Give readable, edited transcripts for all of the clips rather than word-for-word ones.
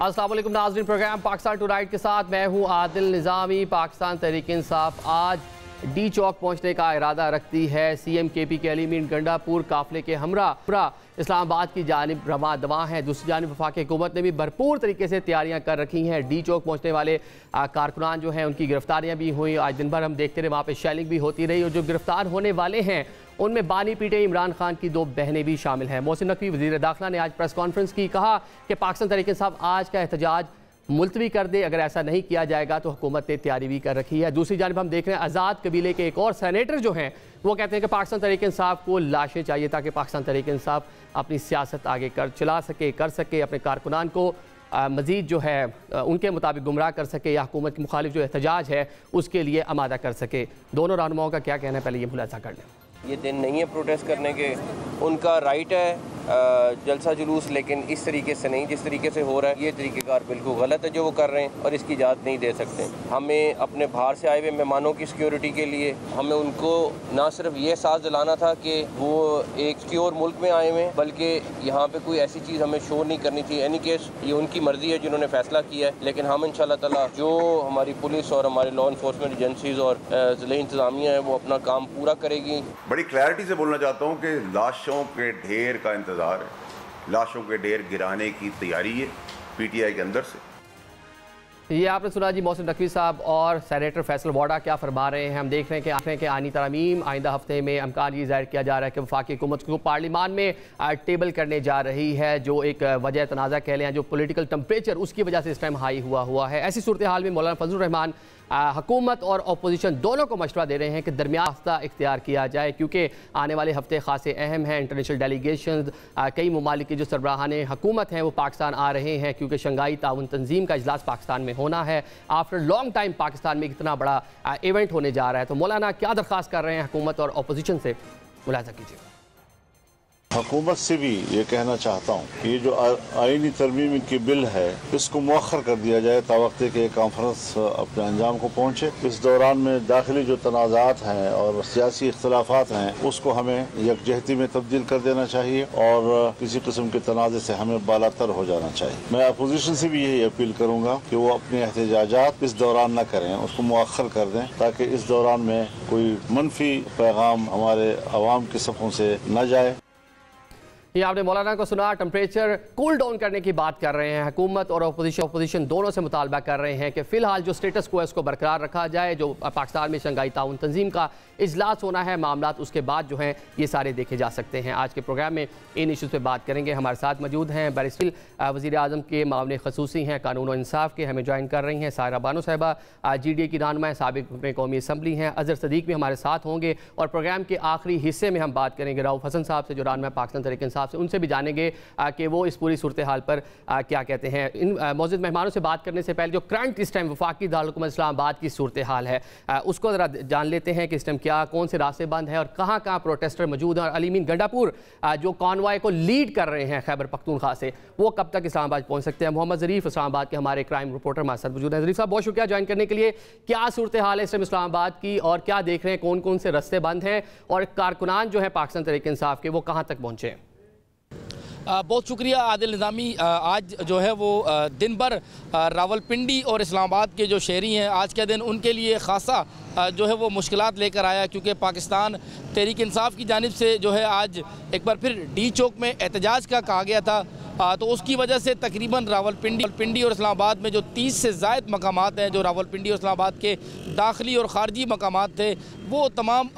अस्सलाम वालेकुम नाज़रीन, प्रोग्राम पाकिस्तान टुनाइट के साथ मैं हूं आदिल निज़ामी। पाकिस्तान तहरीक इंसाफ आज डी चौक पहुंचने का इरादा रखती है। CM KP के अली मीर गंडापुर काफिले के हमरा इस्लामाबाद की जानिब रवां दवा हैं। दूसरी जानिब वफाकी हुकूमत ने भी भरपूर तरीके से तैयारियां कर रखी हैं। डी चौक पहुंचने वाले कारकुनान जो हैं उनकी गिरफ्तारियां भी हुई। आज दिन भर हम देखते रहे, वहाँ पर शेलिंग भी होती रही और जो गिरफ्तार होने वाले हैं उनमें बानी पीटे इमरान खान की 2 बहनें भी शामिल हैं। मोहसिन नकवी वज़ीर दाखिला ने आज प्रेस कॉन्फ्रेंस की, कहा कि पाकिस्तान तहरीक इंसाफ आज का एहतजाज मुलतवी कर दे, अगर ऐसा नहीं किया जाएगा तो हुकूमत ने तैयारी भी कर रखी है। दूसरी जानिब हम देख रहे हैं आज़ाद कबीले के एक और सेनेटर जो हैं वो कहते हैं कि पाकिस्तान तहरीक इंसाफ को लाशें चाहिए ताकि पाकिस्तान तहरीक इंसाफ अपनी सियासत आगे चला सके, कर सके, अपने कारकुनान को मज़ीद जो है उनके मुताबिक गुमराह कर सके या हुकूमत के मुखालिफ जो एहतजाज है उसके लिए आमादा कर सके। दोनों रहनुमाओं का क्या कहना है, पहले ये मुलाजा कर लें। ये दिन नहीं है प्रोटेस्ट करने के, उनका राइट है जलसा जुलूस, लेकिन इस तरीके से नहीं जिस तरीके से हो रहा है। ये तरीक़ेकार बिल्कुल गलत है जो वो कर रहे हैं और इसकी इजाज़त नहीं दे सकते। हमें अपने बाहर से आए हुए मेहमानों की सिक्योरिटी के लिए हमें उनको ना सिर्फ ये एहसास दिलाना था कि वो एक सिक्योर मुल्क में आए हुए हैं, बल्कि यहाँ पे कोई ऐसी चीज़ हमें शो नहीं करनी थी। एनी केस ये उनकी मर्ज़ी है जिन्होंने फैसला किया है, लेकिन हम इंशाल्लाह ताला जो हमारी पुलिस और हमारे लॉ इन्फोर्समेंट एजेंसीज़ और ज़िले इंतज़ामिया है वो अपना काम पूरा करेगी। बड़ी क्लैरिटी से बोलना चाहता हूँ कि लाशों के ढेर का इंतज़ार है, लाशों के ढेर गिराने की तैयारी है PTI के अंदर से। ये आपने सुना जी मोहसिन नकवी साहब और सेनेटर फैसल वाडा क्या फरमा रहे हैं। हम देख रहे हैं कि आनी तरमीम आइंदा हफ्ते में अमकान ये ज़ाहिर किया जा रहा है कि वफाकी हुकूमत को पार्लियामान में टेबल करने जा रही है, जो एक वजह तनाज़ा कह लें, जो पोलिटिकल टेम्परेचर उसकी वजह से इस टाइम हाई हुआ है। ऐसी सूरत हाल में मौलाना फजलुर रहमान हुकूमत और अपोजिशन दोनों को मशवरा दे रहे हैं कि दरमियान रास्ता इख्तियार किया जाए, क्योंकि आने वाले हफ्ते खासे अहम हैं। इंटरनेशनल डेलीगेशन कई ममालिक के जो सरबराहान हुकूमत हैं वो पाकिस्तान आ रहे हैं, क्योंकि शंघाई ताउन तंजीम का इजलास पाकिस्तान में होना है। आफ्टर लॉन्ग टाइम पाकिस्तान में इतना बड़ा इवेंट होने जा रहा है। तो मौलाना क्या दरख्वास्त कर रहे हैं हुकूमत और अपोजिशन से, मुलाजा कीजिए। हुकूमत से भी ये कहना चाहता हूँ कि ये जो आईनी तरमीम की बिल है इसको मौखर कर दिया जाए तावक्ते के कॉन्फ्रेंस अपने अंजाम को पहुँचे। इस दौरान में दाखिली जो तनाज़ात हैं और सियासी इख्तलाफात हैं उसको हमें यकजहती में तब्दील कर देना चाहिए और किसी किस्म के तनाज़े से हमें बालातर हो जाना चाहिए। मैं अपोजिशन से भी यही अपील करूँगा कि वो अपने एहतजाजात इस दौरान न करें, उसको मौखर कर दें ताकि इस दौरान में कोई मनफी पैगाम हमारे अवाम की सफ़ों से न जाए। ये आपने मौलाना को सुना, टेम्परेचर कूल डाउन करने की बात कर रहे हैं। हुकूमत और अपोजिशन दोनों से मुतालबा कर रहे हैं कि फ़िलहाल जो स्टेटस को है उसको बरकरार रखा जाए। जो पाकिस्तान में शंघाई ताउन तंजीम का इजलास होना है, मामलात उसके बाद जो हैं ये सारे देखे जा सकते हैं। आज के प्रोग्राम में इन इशूज़ पर बात करेंगे। हमारे साथ मौजूद हैं बैरिस्टर वज़ीर आज़म के मामले खसूसी हैं, कानून और इंसाफ के, हमें ज्वाइन कर रही हैं। सायरा बानो साहिबा GDA की रहनुमा साबिक़ कौमी असम्बली हैं। अज़हर सदीक़ भी हमारे साथ होंगे और प्रोग्राम के आखिरी हिस्से में हम बात करेंगे रऊफ़ हसन साहब से, जो रहनुमा पाकिस्तान तहरीक इंसाफ से, उनसे भी जानेंगे कि वो इस पूरी सूरत हाल पर क्या कहते हैं। इन मौजूद मेहमानों से बात करने से पहले जो करंट इस टाइम वफाकी दारुल इस्लामाबाद की सूरत हाल है उसको ज़रा जान लेते हैं कि इस टाइम क्या कौन से रास्ते बंद हैं और कहाँ कहाँ प्रोटेस्टर मौजूद हैं। और अली मीर गंडापुर जो कॉन्वॉय को लीड कर रहे हैं खैबर पख्तूनख्वा से, वो कब तक इस्लामाबाद पहुँच सकते हैं। मोहम्मद ज़रीफ़ इस्लामाबाद के हमारे क्राइम रिपोर्टर हमारे साथ मौजूद हैं। ज़रीफ़ साहब बहुत शुक्रिया ज्वाइन करने के लिए। क्या सूरत हाल है इस टाइम इस्लामाबाद की और क्या देख रहे हैं, कौन कौन से रास्ते बंद हैं और कारकुनान जो है पाकिस्तान तहरीक इंसाफ के वो कहाँ तक पहुँचे हैं? बहुत शुक्रिया आदिल निज़ामी। आज जो है वो दिन भर रावलपिंडी और इस्लामाबाद के जो शहरी हैं आज के दिन उनके लिए ख़ासा जो है वो मुश्किलात लेकर आया, क्योंकि पाकिस्तान तहरीक इंसाफ की जानिब से जो है आज एक बार फिर डी चौक में एहतजाज का कहा गया था। तो उसकी वजह से तकरीबन रावलपिंडी और इस्लामाबाद में जो 30 से ज़ायद मकामात हैं, जो रावलपिंडी और इस्लामाबाद के दाखिली और ख़ारजी मकामात थे, वो तमाम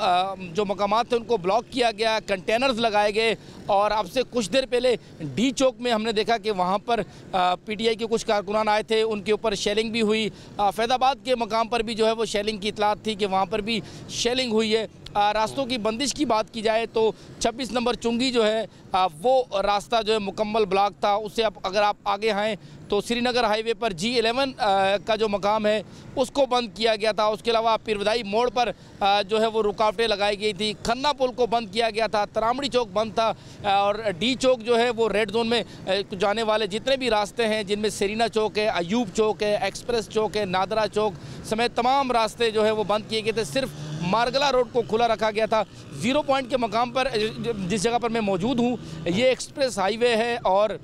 जो मकामात थे उनको ब्लॉक किया गया, कंटेनर्स लगाए गए। और अब से कुछ देर पहले डी चौक में हमने देखा कि वहाँ पर PTI के कुछ कारकुनान आए थे, उनके ऊपर शेलिंग भी हुई। फैज़ाबाद के मकाम पर भी जो है वो शेलिंग की इतलात थी कि वहाँ पर भी शेलिंग हुई है। रास्तों की बंदिश की बात की जाए तो 26 नंबर चुंगी जो है वो रास्ता जो है मुकम्मल ब्लॉक था। उससे अगर आप आगे आएँ तो श्रीनगर हाईवे पर G11 का जो मकाम है उसको बंद किया गया था। उसके अलावा पीरवदाई मोड़ पर जो है वो रुकावटें लगाई गई थी। खन्ना पुल को बंद किया गया था, तरामड़ी चौक बंद था और डी चौक जो है वो रेड जोन में जाने वाले जितने भी रास्ते हैं, जिनमें सेरीना चौक है, अयूब चौक है, एक्सप्रेस चौक है, नादरा चौक समेत तमाम रास्ते जो है वो बंद किए गए थे। सिर्फ मारगला रोड को खुला रखा गया था। 0 पॉइंट के मकाम पर जिस जगह पर मैं मौजूद हूँ ये एक्सप्रेस हाईवे है और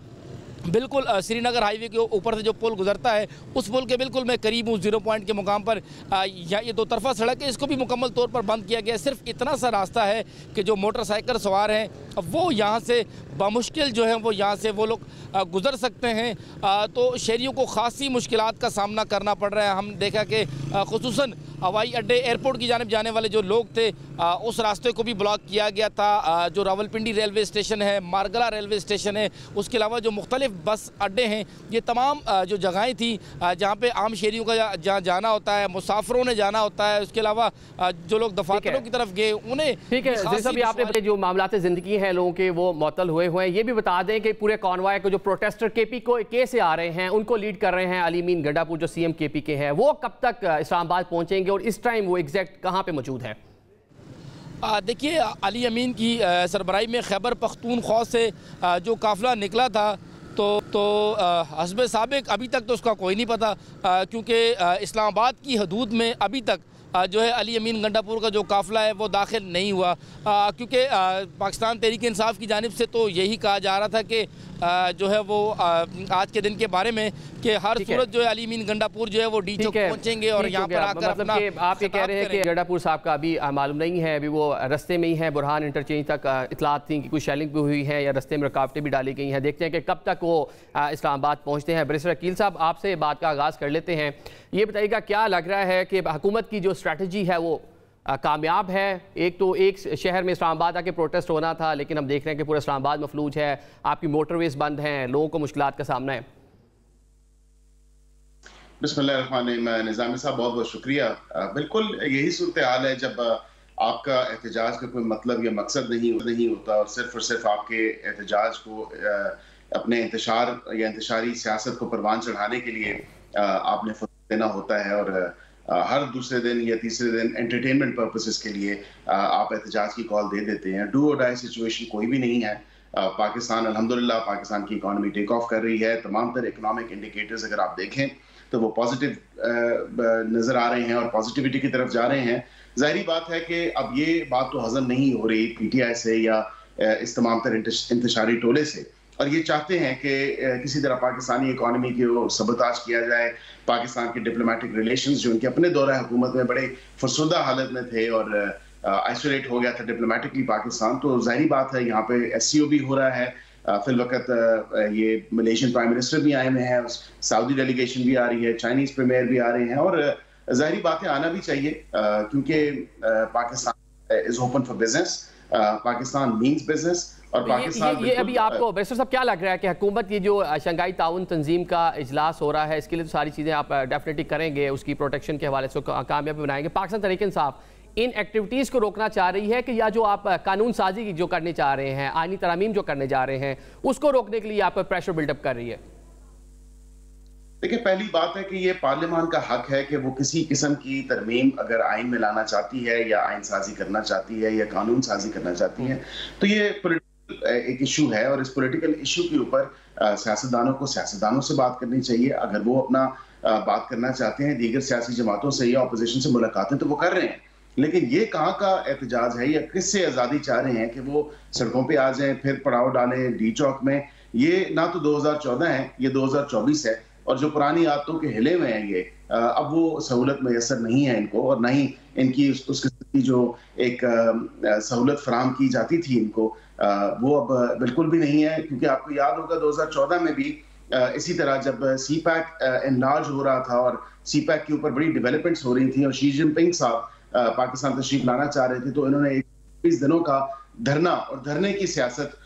बिल्कुल श्रीनगर हाईवे के ऊपर से जो पुल गुजरता है उस पुल के बिल्कुल मैं करीब हूँ, 0 पॉइंट के मुकाम पर। ये दो तरफा सड़क है, इसको भी मुकम्मल तौर पर बंद किया गया है। सिर्फ इतना सा रास्ता है कि जो मोटरसाइकिल सवार हैं वो यहाँ से बामुश्किल जो है वो यहाँ से वो लोग गुज़र सकते हैं। तो शहरियों को ख़ासी मुश्किलात का सामना करना पड़ रहा है। हम देखा कि ख़ुसूसन हवाई अड्डे एयरपोर्ट की जानिब जाने वाले जो लोग थे उस रास्ते को भी ब्लॉक किया गया था। जो रावलपिंडी रेलवे स्टेशन है, मारगला रेलवे स्टेशन है, उसके अलावा जो मुख्तलिफ बस अड्डे हैं, ये तमाम जो जगहें थी जहाँ पे आम शहरियों का जहाँ जाना होता है, मुसाफिरों ने जाना होता है, उसके अलावा जो लोग दफातरों की तरफ गए उन्हें। ठीक है, जैसा भी आपने जो मामलात ज़िंदगी हैं लोगों के वो मुअत्तल हुए हैं। ये भी बता दें कि पूरे कॉन्वॉय को जो प्रोटेस्टर के से आ रहे हैं उनको लीड कर रहे हैं अली अमीन गंडापुर जो CM KP के हैं, वो कब तक इस्लामाबाद पहुँचेंगे और इस टाइम वो एग्जैक्ट कहाँ पर मौजूद है? देखिए, अली अमीन की सरबराही में खैबर पख्तूनख्वा से जो काफ़िला निकला था तो हस्ब साबिक अभी तक तो उसका कोई नहीं पता, क्योंकि इस्लामाबाद की हदूद में अभी तक जो है अली अमीन गंडापुर का जो काफ़िला है वो दाखिल नहीं हुआ, क्योंकि पाकिस्तान तहरीक इंसाफ की जानिब से तो यही कहा जा रहा था कि जो है वो आज के दिन के बारे में कि हर सूरत जो है अली अमीन गंडापुर जो है वो डी चौक पहुंचेंगे और यहाँ पर आकर अपना आप ये कह रहे हैं कि गंडापुर साहब का अभी मालूम नहीं है, अभी वो रस्ते में ही है। बुरहान इंटरचेंज तक इतलात थी कि कुछ शेलिंग भी हुई है या रस्ते में रुकावटें भी डाली गई हैं। देखते हैं कि कब तक वो इस्लामाबाद पहुँचते हैं। बैरिस्टर अकील साहब, आपसे बात का आगाज़ कर लेते हैं। ये बताइएगा, क्या लग रहा है कि हुकूमत की जो स्ट्रैटेजी है वो कामयाब है? एक तो एक शहर में इस्लामाबाद आके प्रोटेस्ट होना था, लेकिन हम देख रहे हैं कि पूरा इस्लामाबाद मफलूज है, आपकी मोटरवेज बंद हैं, लोगों को मुश्किलात का सामना है। बिस्मिल्लाहिर्रहमानिर्रहीम। निज़ामी साहब, बहुत बहुत शुक्रिया। बिल्कुल यही सूरत हाल है जब आपका एहतजाज का कोई मतलब या मकसद नहीं होता और सिर्फ आपके एहतजाज को अपने इंतशार या इंतशारी सियासत को परवान चढ़ाने के लिए आपने देना होता है और हर दूसरे दिन या तीसरे दिन एंटरटेनमेंट पर्पसेस के लिए आप एहतजाज की कॉल दे देते हैं। डू और डाई सिचुएशन कोई भी नहीं है। पाकिस्तान अल्हम्दुलिल्लाह पाकिस्तान की इकॉनमी टेक ऑफ कर रही है। तमाम तरह इकोनॉमिक इंडिकेटर्स अगर आप देखें तो वो पॉजिटिव नज़र आ रहे हैं और पॉजिटिविटी की तरफ जा रहे हैं। ज़ाहिरी बात है कि अब ये बात तो हजम नहीं हो रही PTI से या इस तमाम तरह इंतशारी टोले से, और ये चाहते हैं कि किसी तरह पाकिस्तानी इकॉनमी को सबताज किया जाए। पाकिस्तान के डिप्लोमेटिक रिलेशंस जो उनके अपने दौरा हुकूमत में बड़े फरसुदा हालत में थे और आइसोलेट हो गया था डिप्लोमेटिकली पाकिस्तान, तो जाहिर बात है यहाँ पे SCO भी हो रहा है। फिल वक्त ये मलेशियन प्राइम मिनिस्टर भी आए हुए हैं, सऊदी डेलीगेशन भी आ रही है, चाइनीज प्रीमियर भी आ रहे हैं और जाहिर बात है आना भी चाहिए क्योंकि Pakistan is open for business, Pakistan means business. और पाकिस्तान ये अभी आपको बैरिस्टर साहब क्या लग रहा है कि हुकूमत की जो शंघाई ताउन तंजीम का इजलास हो रहा है, इसके लिए तो सारी चीज़ें आप डेफिनेटली करेंगे, उसकी प्रोटेक्शन के हवाले से कामयाबी बनाएंगे। पाकिस्तान तहरीक इंसाफ इन एक्टिविटीज़ को रोकना चाह रही है कि या जो आप कानून साजी जो करने चाह रहे हैं, आईनी तरमीम जो करने जा रहे हैं, उसको रोकने के लिए आप प्रेशर बिल्डअप कर रही है? देखिए, पहली बात है कि ये पार्लियामान का हक है कि वो किसी किस्म की तरमीम अगर आइन में लाना चाहती है या आइन साजी करना चाहती है या कानून साजी करना चाहती है तो ये एक इशू है और इस पॉलिटिकल इशू के ऊपर सियासतदानों से बात करनी चाहिए। अगर वो अपना बात करना चाहते हैं दीगर सियासी जमातों से या अपोजिशन से मुलाकातें तो वो कर रहे हैं, लेकिन ये कहाँ का एहतजाज है या किससे आज़ादी चाह रहे हैं कि वो सड़कों पे आ जाएं फिर पड़ाव डालें डी चौक में? ये ना तो 2014 है, ये 2024 है और जो पुरानी आदतों के हिले हुए हैं ये अब वो सहूलत मैसर नहीं है इनको और ना ही इनकी उस किस्म की जो एक सहूलत फराम की जाती थी इनको वो अब बिल्कुल भी नहीं है। क्योंकि आपको याद होगा 2014 में भी इसी तरह जब CPEC एनलार्ज हो रहा था और CPEC के ऊपर बड़ी डेवलपमेंट्स हो रही थी और शी जिनपिंग साहब पाकिस्तान तशरीफ लाना चाह रहे थे तो इन्होंने 21 दिनों का धरना और धरने की सियासत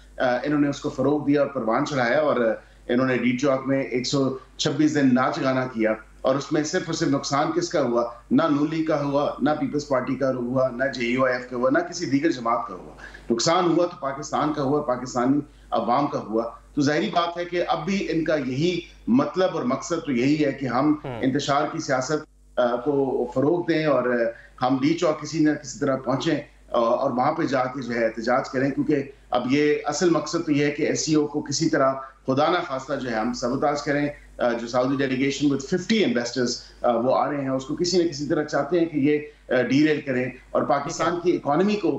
इन्होंने उसको फरोग दिया और परवान चढ़ाया और इन्होंने डी चौक में 126 दिन नाच गाना किया और उसमें सिर्फ और सिर्फ नुकसान किसका हुआ? ना नूली का हुआ, ना पीपल्स पार्टी का हुआ, ना JUIF का हुआ, ना किसी दीगर जमात का हुआ। नुकसान हुआ तो पाकिस्तान का हुआ, पाकिस्तानी अवाम का हुआ। तो जाहिर बात है कि अब भी इनका यही मतलब और मकसद तो यही है कि हम इंतशार की सियासत को फरोग दें और हम डी चौक किसी न किसी तरह पहुंचे और वहां पे जाके जो है एहतजाज करें, क्योंकि अब ये असल मकसद तो ये है कि SCO को किसी तरह खुदा ना खास्ता जो है हम सबताज करें। जो सऊदी डेलीगेशन विद 50 इन्वेस्टर्स वो आ रहे हैं उसको किसी न किसी तरह चाहते हैं कि ये डीरेल करें और पाकिस्तान की इकोनॉमी को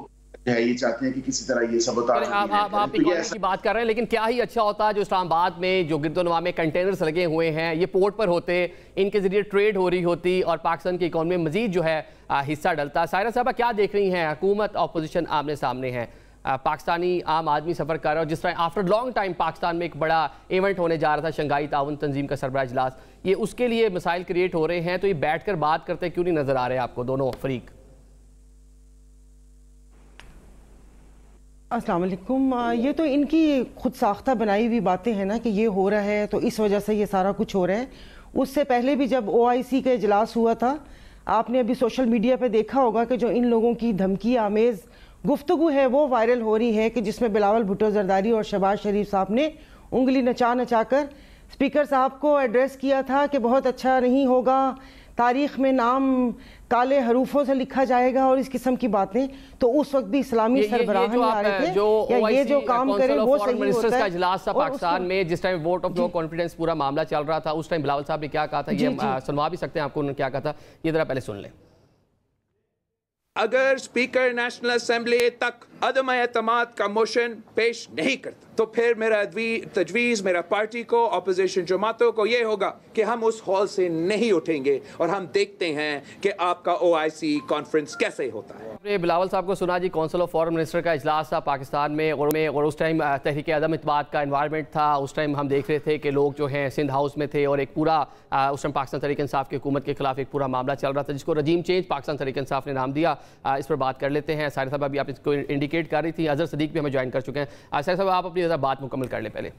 है ये चाहते हैं कि किसी तरह ये सबोताज आप इकोनॉमी की बात कर रहे हैं, लेकिन क्या ही अच्छा होता जो इस्लामाबाद में जो गिरदोनवा में कंटेनर्स लगे हुए हैं ये पोर्ट पर होते, इनके जरिए ट्रेड हो रही होती और पाकिस्तान की इकोनॉमी में मजीद जो है हिस्सा डलता। सायरा साहबा क्या देख रही हैं, हुकूमत अपोजिशन आमने सामने है, पाकिस्तानी आम आदमी सफ़र कर रहा है और जिस तरह आफ्टर लॉन्ग टाइम पाकिस्तान में एक बड़ा इवेंट होने जा रहा था शंघाई ताउन तंजीम का सरबराह इजलास, ये उसके लिए मसाइल क्रिएट हो रहे हैं, तो ये बैठ कर बात करते क्यों नहीं नजर आ रहे आपको दोनों फरीक? अस्सलाम वालेकुम। ये तो इनकी खुद साख्ता बनाई हुई बातें हैं ना कि ये हो रहा है तो इस वजह से ये सारा कुछ हो रहा है। उससे पहले भी जब OIC का इजलास हुआ था, आपने अभी सोशल मीडिया पे देखा होगा कि जो इन लोगों की धमकी आमेज़ गुफ्तगू है वो वायरल हो रही है कि जिसमें बिलावल भुट्टो जरदारी और शहबाज शरीफ साहब ने उंगली नचा नचा कर स्पीकर साहब को एड्रेस किया था कि बहुत अच्छा नहीं होगा, तारीख में नाम काले हरूफों से लिखा जाएगा और इस किस्म की बातें। तो उस वक्त भी इस्लामी सरबराह आ रहे थे या ये जो काम करे वो सही होता है। इजलास था पाकिस्तान में जिस time vote of no confidence पूरा मामला चल रहा था, उस टाइम बिलावल साहब ने क्या कहा था, ये सुनवा भी सकते हैं आपको उन्होंने क्या कहा था, ये जरा पहले सुन लें। अगर स्पीकर नेशनल असेंबली तक अदम एतमाद का मोशन पेश नहीं करता तो फिर मेरा तजवीज़ मेरा पार्टी को, अपोजिशन जमातों को ये होगा कि हम उस हॉल से नहीं उठेंगे और हम देखते हैं कि आपका OIC कॉन्फ्रेंस कैसे होता है। बिलावल साहब को सुना जी, काउंसिल ऑफ फॉरेन मिनिस्टर का इजलास था पाकिस्तान में और उस टाइम तहरीक अदम इत्तेमाद का एनवायरनमेंट था। उस टाइम हम देख रहे थे कि लोग जो हैं सिंध हाउस में थे और एक पूरा उस टाइम पाकिस्तान तहरीक इंसाफ की हुकूमत के खिलाफ एक पूरा मामला चल रहा था जिसको रजीम चेंज पाकिस्तान तहरीक इंसाफ ने नाम दिया। इस पर बात कर लेते हैं। साहिर साहब अभी आप इसको इंडिकेट कर रही थी, अजहर सदीक भी हमें ज्वाइन कर चुके हैं। साहिर साहब आप अपनी बात मुकम्मल कर लें पहले।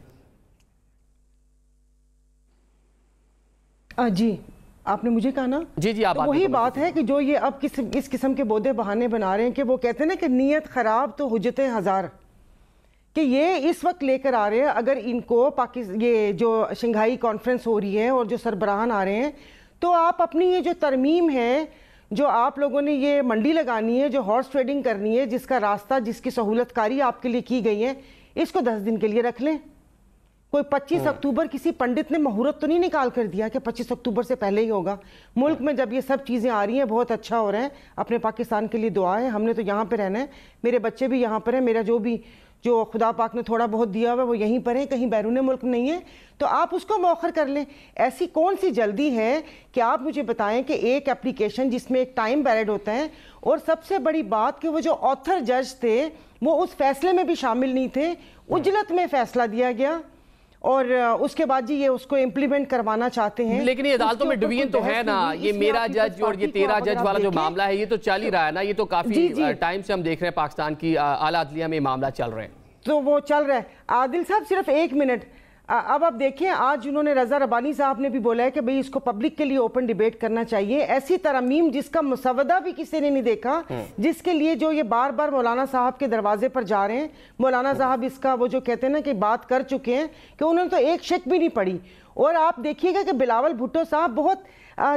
जी आपने मुझे कहा ना, जी आप तो वही बात है कि जो ये अब इस किस्म के बोधे बहाने बना रहे हैं कि वो कहते हैं ना कि नीयत खराब तो हुज्जतें हजार, कि ये इस वक्त लेकर आ रहे हैं। अगर इनको पाकिस्तान ये जो शंघाई कॉन्फ्रेंस हो रही है और जो सरबराहान आ रहे हैं, तो आप अपनी ये जो तरमीम है, जो आप लोगों ने ये मंडी लगानी है, जो हॉर्स ट्रेडिंग करनी है, जिसका रास्ता जिसकी सहूलतकारी आपके लिए की गई है, इसको 10 दिन के लिए रख लें। कोई 25 अक्टूबर किसी पंडित ने मुहूर्त तो नहीं निकाल कर दिया कि 25 अक्टूबर से पहले ही होगा। मुल्क में जब ये सब चीज़ें आ रही हैं बहुत अच्छा हो रहा है। अपने पाकिस्तान के लिए दुआ है, हमने तो यहाँ पे रहना है, मेरे बच्चे भी यहाँ पर हैं, मेरा जो खुदा पाक ने थोड़ा बहुत दिया हुआ है वो यहीं पर है, कहीं बैरून मुल्क नहीं है। तो आप उसको मौखर कर लें। ऐसी कौन सी जल्दी है कि आप मुझे बताएं कि एक एप्लीकेशन जिसमें एक टाइम बैरिड होता है, और सबसे बड़ी बात कि वो जो ऑथर जज थे वो उस फैसले में भी शामिल नहीं थे, उजलत में फैसला दिया गया और उसके बाद जी ये उसको इम्प्लीमेंट करवाना चाहते हैं। लेकिन ये अदालतों में डिवीजन तो है ना, ये मेरा जज और ये तेरा जज वाला जो मामला है ये तो चल ही रहा है ना, ये तो काफी टाइम से हम देख रहे हैं पाकिस्तान की आला अदलिया में मामला चल रहे हैं, तो वो चल रहा है। आदिल साहब सिर्फ 1 मिनट, अब आप देखिए आज उन्होंने रजा रबानी साहब ने भी बोला है कि भाई इसको पब्लिक के लिए ओपन डिबेट करना चाहिए। ऐसी तरमीम जिसका मुसवदा भी किसी ने नहीं देखा, जिसके लिए जो ये बार बार मौलाना साहब के दरवाजे पर जा रहे हैं, मौलाना साहब इसका वो जो कहते हैं ना कि बात कर चुके हैं कि उन्होंने तो एक शिक भी नहीं पढ़ी। और आप देखिएगा कि बिलावल भुट्टो साहब बहुत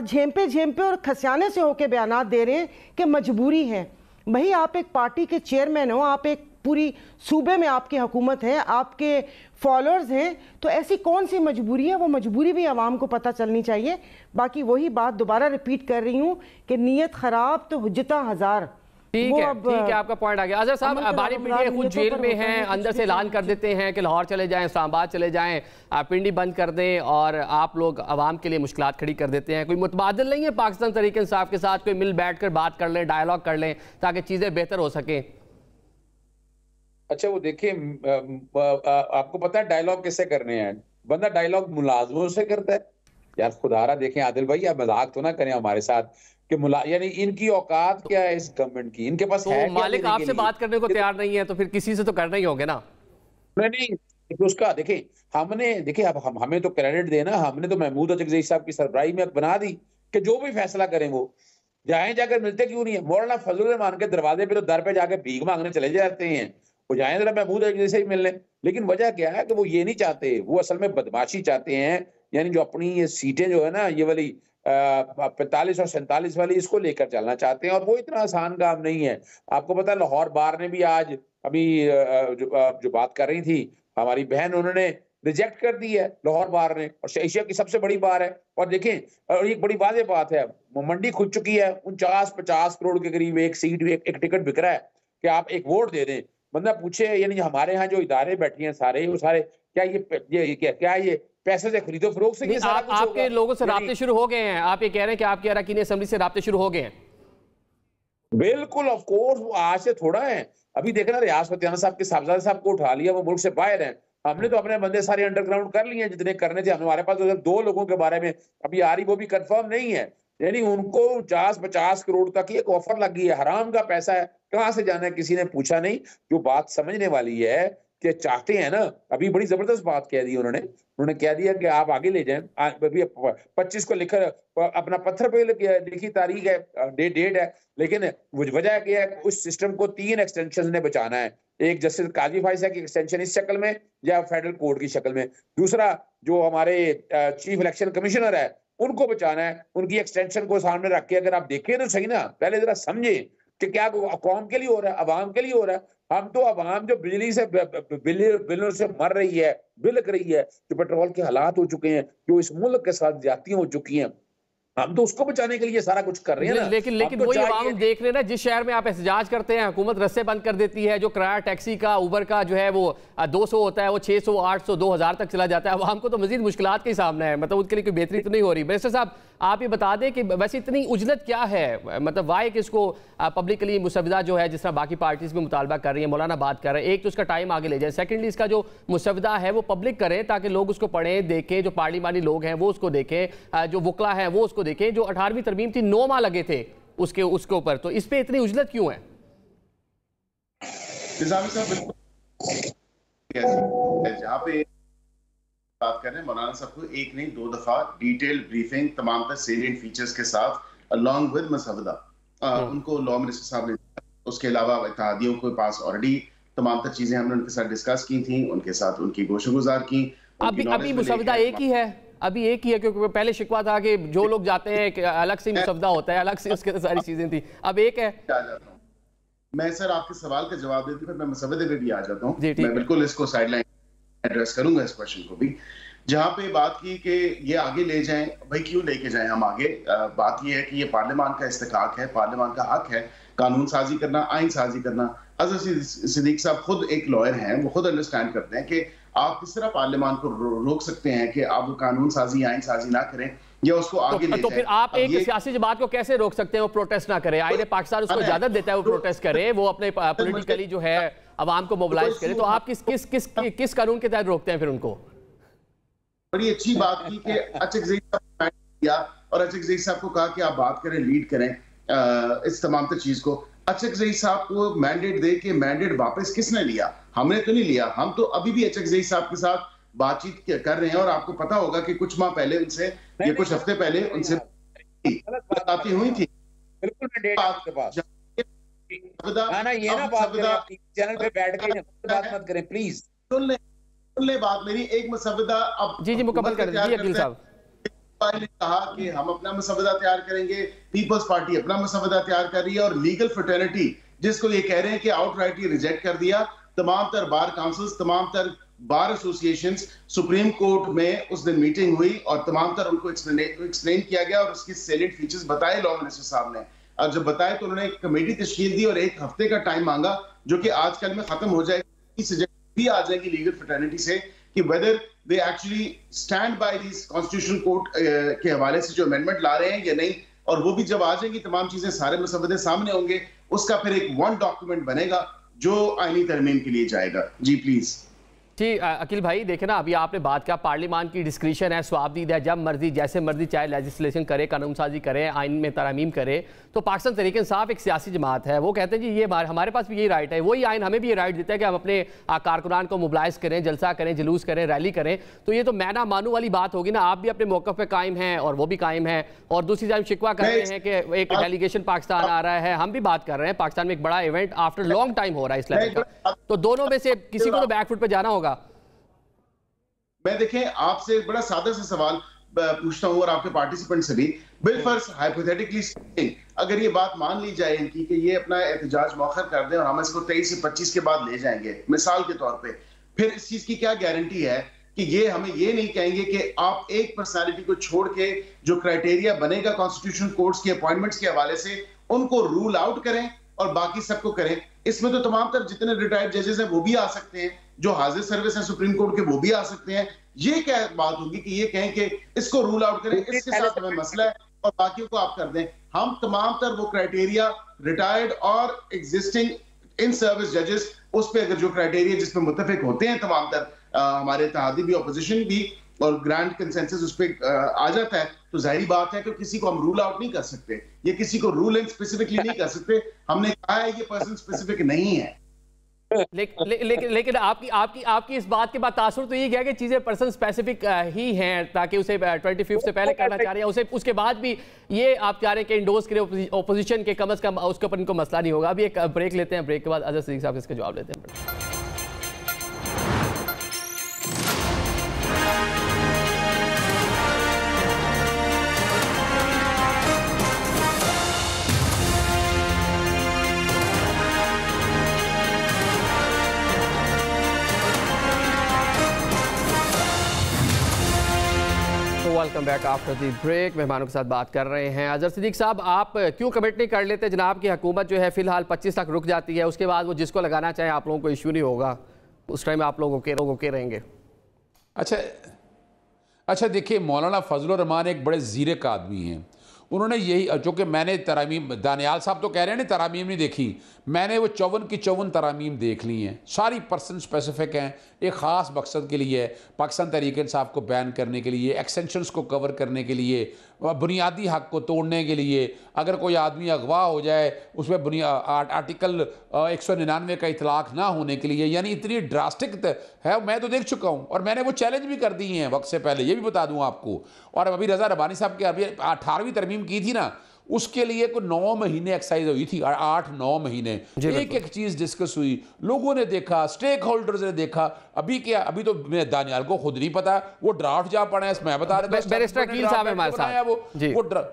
झेंपे और खसियाने से होकर बयानात दे रहे हैं कि मजबूरी है। भाई आप एक पार्टी के चेयरमैन हो, आप एक पूरी सूबे में आपकी हुकूमत है, आपके फॉलोअर्स हैं, तो ऐसी कौन सी मजबूरी है, वो मजबूरी भी आवाम को पता चलनी चाहिए। बाकी वही बात दोबारा रिपीट कर रही हूँ कि नीयत खराब तो हुज्जता हजार। ठीक है आपका पॉइंट आ गया। अजहर साहब बारी पिंडी खुद जेल में हैं, अंदर से ऐलान कर देते हैं कि लाहौर चले जाएं, इस्लामाबाद चले जाएं, पिंडी बंद कर दें और आप लोग आवाम के लिए मुश्किलात खड़ी कर देते हैं। कोई मुतबादिल नहीं है पाकिस्तान तहरीक इंसाफ के साथ, कोई मिल बैठ कर बात कर लें, डायलॉग कर लें ताकि चीज़ें बेहतर हो सकें? अच्छा वो देखिए, आपको पता है डायलॉग किससे करने हैं? बंदा डायलॉग मुलाजमों से करता है। यार खुदारा देखें आदिल भाई, आप मजाक तो ना करें हमारे साथ कि यानी इनकी औकात क्या है इस गवर्नमेंट की, इनके पास तो है मालिक आपसे बात करने को तैयार नहीं है तो फिर किसी से तो करना ही होगा ना। नहीं उसका देखें, हमने देखिए अब हमें तो क्रेडिट देना, हमने तो महमूद अजगज़ई साहब की सरबराही में बना दी कि जो भी फैसला करें वो जाए, जाकर मिलते क्यों नहीं है? मौलाना फजलुर रहमान के दरवाजे पे तो दर पे जाके भीख मांगने चले जाते हैं, वो जाए जरा महमूद अजगज़ई से ही मिलने। लेकिन वजह क्या है कि वो ये नहीं चाहते, वो असल में बदमाशी चाहते हैं, यानी जो अपनी ये सीटें जो है ना ये वाली 45 और 47 वाली, इसको लेकर चलना चाहते हैं और वो इतना आसान काम नहीं है। आपको पता है लाहौर बार ने भी आज अभी जो बात कर रही थी हमारी बहन, उन्होंने रिजेक्ट कर दी है लाहौर बार ने, और एशिया की सबसे बड़ी बार है। और देखें और एक बड़ी वाज़ेह बात है, मंडी खुल चुकी है, 49-50 करोड़ के करीब एक सीट एक टिकट बिक रहा है। कि आप एक वोट दे दें। बंदा पूछे, यानी हमारे यहाँ जो इदारे बैठे हैं सारे, वो सारे क्या ये पैसे से खरीदो फरोख्त से ये सारा कुछ आपके लोगों से राब्ते शुरू हो गए हैं? आप ये कह रहे हैं कि आपके अरकान असेंबली से राब्ते शुरू हो गए हैं? बिल्कुल, ऑफ कोर्स, वो आज से थोड़ा है। अभी देखना, रियाज फतेहाना साहब के साहबजादे साहब को उठा लिया, वो मुल्क से बाहर हैं। हमने तो अपने बंदे सारे अंडरग्राउंड कर लिए जितने करने थे। हमारे पास तो 2 लोगों के बारे में अभी आ रही, वो भी कंफर्म नहीं है। यानी उनको 50 करोड़ तक की एक ऑफर लगी है, हराम का पैसा है, कहां से जाना है किसी ने पूछा नहीं। जो बात समझने वाली है कि चाहते हैं ना, अभी बड़ी जबरदस्त बात कह दी उन्होंने कह दिया कि आप आगे ले जाएं। अभी 25 को लिखकर अपना पत्थर पे लिखी तारीख है, डेट है, लेकिन वजह क्या है, उस सिस्टम को 3 एक्सटेंशन ने बचाना है। एक जस्टिस काजी फाइसा की एक्सटेंशन इस शक्ल में या फेडरल कोर्ट की शक्ल में, दूसरा जो हमारे चीफ इलेक्शन कमिश्नर है उनको बचाना है। उनकी एक्सटेंशन को सामने रख के अगर आप देखें तो सही ना, पहले जरा समझे कि क्या कौम के लिए हो रहा है, अवाम के लिए हो रहा है। हम तो अवाम जो बिजली से बिलों से मर रही है, बिलक रही है, जो पेट्रोल के हालात हो चुके हैं, जो इस मुल्क के साथ ज्यादतियां हो चुकी हैं, हम तो उसको बचाने के लिए सारा कुछ कर रहे हैं ना। लेकिन तो वही आवाम देख रहे हैं ना, जिस शहर में आप एहतजाज करते हैं हुकूमत रस्ते बंद कर देती है, जो किराया टैक्सी का, उबर का जो है वो 200 होता है, वो 600, 800, 2000 तक चला जाता है। अवाम को तो मजीद मुश्किलात के सामना है, मतलब उनके लिए कोई बेहतरी तो नहीं हो रही। मिनिस्टर साहब, आप ये बता दें कि वैसे इतनी उजलत क्या है, मतलब वाई कि इसको पब्लिकली मुसवदा जो है, जिस तरह बाकी पार्टीज में मुतालबा कर रही है, मौलाना बात कर रहे हैं, एक तो उसका टाइम आगे ले जाए, सेकेंडली इसका जो मुसवदा है वो पब्लिक करें ताकि लोग उसको पढ़ें, देखें, जो पार्लिमानी लोग हैं वो उसको देखें, जो वकला हैं वो उसको देखें। जो 18वीं तरमीम थी 9 माह लगे थे उसके ऊपर, तो इस पे इतनी उजलत क्यों है? जहाँ पे बात कर रहे हैं मौलाना साहब को एक नहीं 2 दफा डिटेल ब्रीफिंग तमाम तर सेलिएंट फीचर्स के साथ अलॉन्ग विद मसवदा उनको लॉ मिनिस्टर साहब ने, उसके अलावा इत्तेहादियों के पास ऑलरेडी तमाम तर चीजें हमने उनके साथ डिस्कस की थी, उनके साथ उनकी गोशगुजार की। अभी मुसवदा एक ही है, अभी एक ही है, क्योंकि पहले शिकवा था कि जो लोग जाते हैं कि अलग से मुसवदा होता है, अलग से उसके सारी चीजें थी, अब एक है। मैं सर आपके सवाल का जवाब देती हूँ, मैं मसवदे पे भी आ जाता हूँ। मैं बिल्कुल इसको साइडलाइन एड्रेस करूंगा, इस क्वेश्चन को भी। जहां पे बात की कि ये आगे ले जाएं, भाई क्यों लेके जाएं हम आगे? बात ये है कि ये पार्लियामान का इस्तेकाक है, पार्लियामान का हक है कानून साजी करना, आइन साजी करना। अज़हर सिद्दीक साहब खुद एक लॉयर हैं, वो खुद अंडरस्टैंड करते हैं कि आप किस तरह पार्लियामान को रोक सकते हैं कि आप कानून साजी, आइन साजी ना करें या उसको आगे ले जाएं। तो फिर आप एक सियासी जमात को कैसे रोक सकते हैं वो प्रोटेस्ट ना करे? आईने पाकिस्तान उसको इजाजत देता है वो प्रोटेस्ट करे, वो अपने पॉलिटिकली जो है अवाम को मोबिलाइज करे, तो आप किस कानून के तहत रोकते हैं फिर उनको? बड़ी अच्छी बात की कि अचक साहब किया और अचक साहब को कहा कि आप बात करें, लीड करें इस तमाम चीज को। अचक साहब को मैंडेट दे के मैंडेट वापस किसने लिया? हमने तो नहीं लिया। हम तो अभी भी अचक साहब के साथ बातचीत कर रहे हैं और आपको पता होगा कि कुछ माह पहले उनसे या कुछ हफ्ते पहले उनसे बातें हुई थी। बिल्कुल आपके पास ना ये ना बात करें, चैनल पे बैठ के बात मत करें प्लीज। सुन ले बात मेरी, एक मसवदा अब जी मुकम्मल कर दीजिए अकील साहब। ने कहा कि हम अपना मसवदा तैयार करेंगे, पीपल्स पार्टी अपना मसवदा तैयार कर रही है, और लीगल फ्रेटर्निटी जिसको ये कह रहे हैं कि आउटराइटली रिजेक्ट कर दिया। तमाम तर बार काउंसिल्स, तमाम तर बार एसोसिएशंस, सुप्रीम कोर्ट में उस दिन मीटिंग हुई और तमाम तर उनको एक्सप्लेन किया गया और उसकी सैलिएंट फीचर्स बताए लॉ मिनिस्टर साहब ने। और जब बताए तो उन्होंने एक कमेटी तश्कील दी और 1 हफ्ते का टाइम मांगा, जो कि आजकल में खत्म हो जाएगी। भी आ जाएगी लीगल फ्रेटर्निटी से कि whether they actually stand by this constitution court के हवाले से जो अमेंडमेंट ला रहे हैं या नहीं। और वो भी जब आ जाएंगी तमाम चीजें, सारे मसवदे सामने होंगे, उसका फिर एक 1 डॉक्यूमेंट बनेगा जो आईनी तरमीम के लिए जाएगा। जी प्लीज। जी अकील भाई देखे ना, अभी आपने बात किया पार्लियामान की डिस्क्रिशन है, स्वाबदीद है, जब मर्जी जैसे मर्जी चाहे लेजिस्लेशन करे, कानून साजी करे, आइन में तरमीम करे। तो पाकिस्तान तहरीक इंसाफ एक सियासी जमात है, वो कहते हैं जी ये हमारे पास भी यही राइट है, वही आइन हमें भी ये राइट देता है कि हम अपने कारकुनान को मोबिलाइज करें, जलसा करें, जुलूस करें, रैली करें। तो ये तो मैना मानू वाली बात होगी ना, आप भी अपने मौक़िफ़ पे कायम हैं और वो भी कायम है। और दूसरी जानिब शिकवा कर रहे हैं कि एक डेलीगेशन पाकिस्तान आ रहा है, हम भी बात कर रहे हैं, पाकिस्तान में एक बड़ा इवेंट आफ्टर लॉन्ग टाइम हो रहा है इस लेवल का। तो दोनों में से किसी को तो बैकफुट पर जाना होगा। मैं देखें आपसे एक बड़ा सादा सा सवाल पूछता हूं और आपके पार्टिसिपेंट से भी, बिलफर्ज हाइपोथेटिकली अगर ये बात मान ली जाए इनकी कि ये अपना एहतजाज मौखर कर दें और हम इसको 23 से 25 के बाद ले जाएंगे मिसाल के तौर पे, फिर इस चीज की क्या गारंटी है कि ये हमें ये नहीं कहेंगे कि आप एक पर्सनालिटी को छोड़ के जो क्राइटेरिया बनेगा कॉन्स्टिट्यूशन कोर्ट्स की अपॉइंटमेंट्स के हवाले से उनको रूल आउट करें और बाकी सबको करें? इसमें तो तमाम तर जितने रिटायर्ड जजेस हैं वो भी आ सकते हैं, जो हाजिर सर्विस है सुप्रीम कोर्ट के वो भी आ सकते हैं। ये क्या बात होगी कि ये कहें कि इसको रूल आउट करें, इसके साथ हमें मसला है और बाकियों को आप कर दें। हम तमाम तर वो क्राइटेरिया रिटायर्ड और एग्जिस्टिंग इन सर्विस जजेस, उस पर अगर जो क्राइटेरिया जिस पे मुत्तफिक होते हैं तमाम तर हमारे इत्तेहादी भी ऑपोजिशन भी और ग्रैंड कंसेंसस उस पर आ जाता है, तो जाहिर बात है कि किसी को हम रूल आउट नहीं कर सकते, ये किसी को रूल इन स्पेसिफिकली नहीं कर सकते। हमने कहा है ये पर्सन स्पेसिफिक नहीं है। लेकिन आपकी इस बात के बाद तासुर तो ये गया कि चीजें पर्सन स्पेसिफिक ही हैं, ताकि उसे 25 से पहले करना चाह रहे हैं, उसे उसके बाद भी ये आप चाह रहे हैं कि इंडोर्स करें ओपोजिशन के, कम अज कम उसके ऊपर इनको मसला नहीं होगा। अभी एक ब्रेक लेते हैं, ब्रेक के बाद अजहर सिद्दीकी साहब इसका जवाब लेते हैं। Welcome back after the break. मेहमानों के साथ बात कर रहे हैं। अजहर सिद्दीकी साहब, आप क्यों कमिट नहीं कर लेते जनाब की हुकूमत जो है फिलहाल 25 तक रुक जाती है, उसके बाद वो जिसको लगाना चाहे आप लोगों को इशू नहीं होगा, उस टाइम आप लोगों के रहेंगे? अच्छा देखिए, मौलाना फजलुर रहमान एक बड़े ज़ीरक आदमी हैं। उन्होंने यही, जो कि मैंने तरामीम, दानियाल साहब तो कह रहे हैं ना तरामीम नहीं देखी, मैंने वो 54 की 54 तरामीम देख ली हैं, सारी पर्सन स्पेसिफिक हैं, एक ख़ास मकसद के लिए, पाकिस्तान तहरीक इंसाफ को बैन करने के लिए, एक्सटेंशंस को कवर करने के लिए, बुनियादी हक को तोड़ने के लिए, अगर कोई आदमी अगवा हो जाए उसमें आर्टिकल 199 का इतलाक़ ना होने के लिए, यानी इतनी ड्रास्टिक है। मैं तो देख चुका हूँ और मैंने वो चैलेंज भी कर दी हैं वक्त से पहले, ये भी बता दूँ आपको। और अभी रज़ा रब्बानी साहब के अभी 18वीं तरमीम की थी ना, उसके लिए कोई 9 महीने एक्सरसाइज हुई थी, 8-9 महीने, एक एक चीज डिस्कस हुई, लोगों ने देखा, स्टेक होल्डर्स ने देखा। अभी क्या, अभी तो दानियाल को खुद नहीं पता, वो ड्राफ्ट जा पड़ा है, मैं बता रहा था, बैरिस्टर अकील साहब हमारे साथ, वो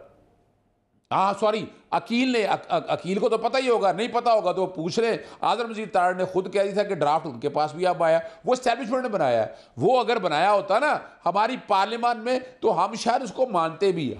हाँ सॉरी अकील ने, अकील को तो पता ही होगा, नहीं पता होगा तो पूछ रहे। आज़म मजीद तार ने खुद कह दिया था कि ड्राफ्ट उनके पास भी अब आया, वो एस्टैब्लिशमेंट ने बनाया है। वो अगर बनाया होता ना हमारी पार्लियामान में तो हम शायद उसको मानते भी।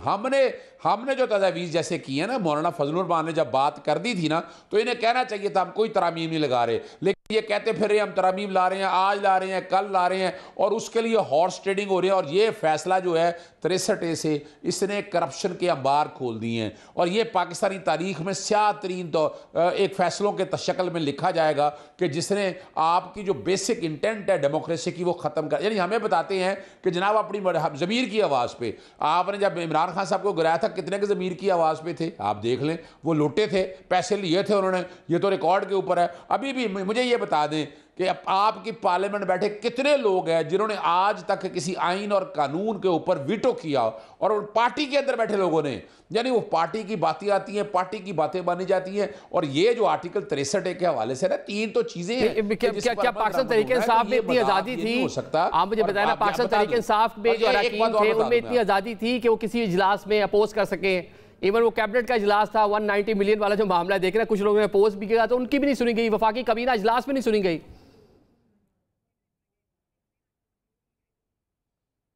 हमने जो तजावीज़ जैसे की है ना, मौलाना फजलुर रहमान ने जब बात कर दी थी ना, तो इन्हें कहना चाहिए था हम कोई तरामीम नहीं लगा रहे, लेकिन ये कहते फिर रहे हम तरामीम ला रहे हैं, आज ला रहे हैं, कल ला रहे हैं, और उसके लिए हॉर्स ट्रेडिंग हो रही है। और ये फैसला जो है 63 से इसने करप्शन के अंबार खोल दिए हैं, और ये पाकिस्तानी तारीख में स्याह तरीन तो एक फैसलों के शक्ल में लिखा जाएगा कि जिसने आपकी जो बेसिक इंटेंट है डेमोक्रेसी की वो ख़त्म कर, यानी हमें बताते हैं कि जनाब अपनी ज़मीर की आवाज़ पे, आपने जब इमरान खान साहब को गिराया था कितने के ज़मीर की आवाज़ पे थे, आप देख लें, वो लूटे थे, पैसे लिए थे उन्होंने, ये तो रिकॉर्ड के ऊपर है। अभी भी मुझे ये बता दें कि आपकी पार्लियामेंट बैठे कितने लोग हैं जिन्होंने आज तक किसी आइन और कानून के ऊपर वीटो किया, और पार्टी के अंदर बैठे लोगों ने, यानी वो पार्टी की बातें आती हैं, पार्टी की बातें मानी जाती हैं। और ये जो आर्टिकल 63 के हवाले से ना, 3 तो चीजें हैं। क्या पाकिस्तान तहरीक इंसाफ में इतनी आजादी थी? हो सकता आप मुझे बताया ना, पाकिस्तान तहरीक इंसाफ में जो अरकान थे उनमें इतनी आजादी थी कि वो किसी इजलास में अपोज कर सके। इवन वो कैबिनेट का इजलास था 190 मिलियन वाला जो मामला देख रहे हैं, कुछ लोगों ने अपोज भी किया, तो उनकी भी नहीं सुनी गई, वफाकी कबीना इजलास में नहीं सुनी गई।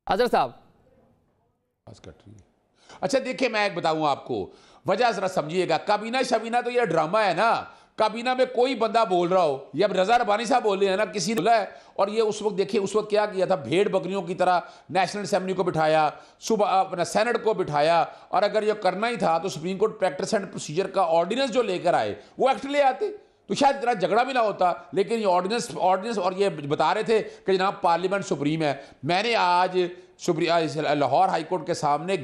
अजहर साहब, अच्छा देखिए, मैं एक बताऊं आपको, वजह जरा समझिएगा। काबीना शबीना तो ये ड्रामा है ना, काबीना में कोई बंदा बोल रहा हो, या रज़ा रब्बानी साहब बोल रहे हैं ना, किसी ने बोला है। और ये उस वक्त देखिए, उस वक्त क्या किया था, भेड़ बकरियों की तरह नेशनल असेंबली को बिठाया, सुबह अपना सेनेट को बिठाया, और अगर ये करना ही था तो supreme court practice and procedure का ऑर्डिनेंस जो लेकर आए वो एक्ट ले आते, तो शायद जरा झगड़ा भी ना होता। लेकिन ये ऑर्डिनेंस, और ये बता रहे थे कि जनाब पार्लियामेंट सुप्रीम है। मैंने आज लाहौर हाई कोर्ट के सामने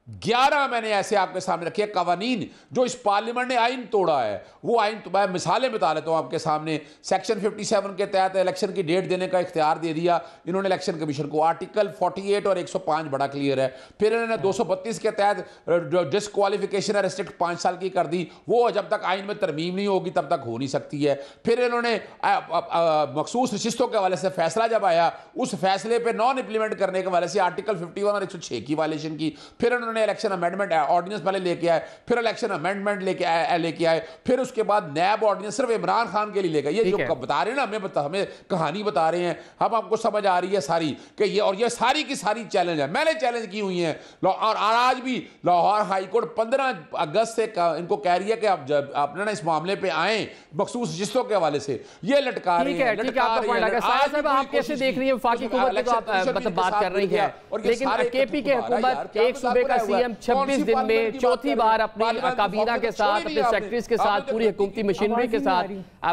11 मैंने ऐसे आपके सामने रखे कवानीन जो इस पार्लियामेंट ने आइन तोड़ा है। वो आइन तो मैं मिसालें बता लेता हूँ आपके सामने। सेक्शन 57 के तहत इलेक्शन की डेट देने का इख्तियार दे दिया इन्होंने इलेक्शन कमीशन को। आर्टिकल 48 और 105 बड़ा क्लियर है। फिर इन्होंने 232 के तहत डिस्क्वालिफिकेशन है रिस्ट्रिक्ट 5 साल की कर दी, वो जब तक आइन में तरमीम नहीं होगी तब तक हो नहीं सकती है। फिर इन्होंने मखसूस नशिस्तों के हवाले से फैसला जब आया, उस फैसले पर नॉन इंप्लीमेंट करने के हवाले से आर्टिकल 51 और 106 की वायलेशन की। फिर इन्होंने उन्होंने इलेक्शन अमेंडमेंट ऑर्डिनेंस पहले लेके आए, फिर इलेक्शन अमेंडमेंट लेके आए, फिर उसके बाद नैब ऑर्डिनेंस सिर्फ इमरान खान के लिए लेके, ये जो बता रहे हैं ना, हमें कहानी बता रहे हैं, हम आपको समझ आ रही है सारी कि ये सारी की सारी चैलेंज है, मैंने चैलेंज की हुई है। और आज भी लाहौर हाई कोर्ट 15 अगस्त से इनको कह रही है कि आप अपने ना इस मामले पे आए मखसूस रिश्तों के हवाले से, ये लटका रही है। आप कैसे देख रही है वफाकी हुकूमत की, तो आप मतलब बात कर रही है, लेकिन केपी के हुकूमत एक सूबे का सीएम 26 दिन में चौथी बार अपनी काबीना के साथ, अपने सेक्रेटरीज के साथ, पूरी हुकूमती मशीनरी के साथ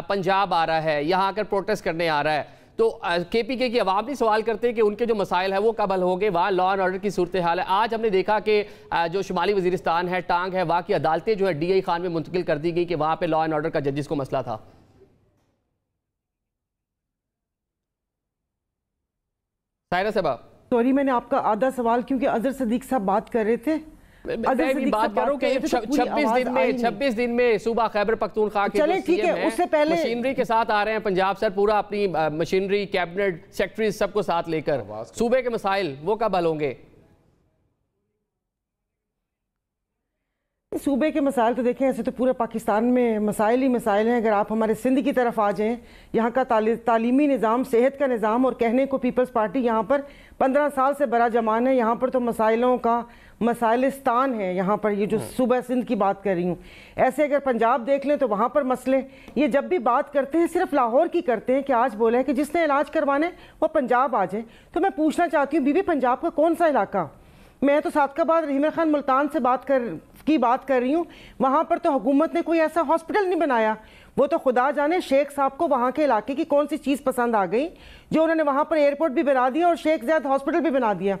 पंजाब आ रहा है, यहाँ आकर प्रोटेस्ट करने आ रहा है। तो केपीके की आवाम भी सवाल करते हैं कि उनके जो मसाइल है वो कब हल होंगे, वहाँ लॉ एंड ऑर्डर की सूरत हाल है। आज हमने देखा कि जो शुमाली वजीरिस्तान है, टांग है, वहाँ की अदालतें जो है DI खान में मुंतकिल कर दी गई कि वहाँ पे लॉ एंड ऑर्डर का जजिस को मसला था। सायरा साहब, सॉरी मैंने आपका आधा सवाल, क्योंकि अजहर सदीक साहब बात कर रहे थे, बात करूं कि 26 दिन में सूबा खैबर पख्तूनख्वा के जो सीएम हैं, उससे पहले मशीनरी के साथ आ रहे हैं पंजाब सर, पूरा अपनी मशीनरी, कैबिनेट सेक्रेटरी सबको साथ लेकर, सूबे के मसाइल वो कब हल होंगे? सूबे के मसाइल तो देखें, ऐसे तो पूरे पाकिस्तान में मसाइल ही मसाइल हैं। अगर आप हमारे सिंध की तरफ आ जाएं, यहाँ का तालीमी निज़ाम, सेहत का निज़ाम, और कहने को पीपल्स पार्टी यहाँ पर 15 साल से बड़ा जमान है, यहाँ पर तो मसाइलों का मसाइलिस्तान है। यहाँ पर ये जो सूबा सिंध की बात कर रही हूँ, ऐसे अगर पंजाब देख लें तो वहाँ पर मसले, ये जब भी बात करते हैं सिर्फ लाहौर की करते हैं कि आज बोले हैं कि जिसने इलाज करवाने वो पंजाब आ जाए। तो मैं पूछना चाहती हूँ बीबी, पंजाब का कौन सा इलाका? मैं तो सादकाबाद रहीम खान मुल्तान से बात कर रही हूँ, वहाँ पर तो हुकूमत ने कोई ऐसा हॉस्पिटल नहीं बनाया। वो तो खुदा जाने शेख साहब को वहाँ के इलाके की कौन सी चीज़ पसंद आ गई जो उन्होंने वहाँ पर एयरपोर्ट भी बना दिया और शेख ज़ैद हॉस्पिटल भी बना दिया।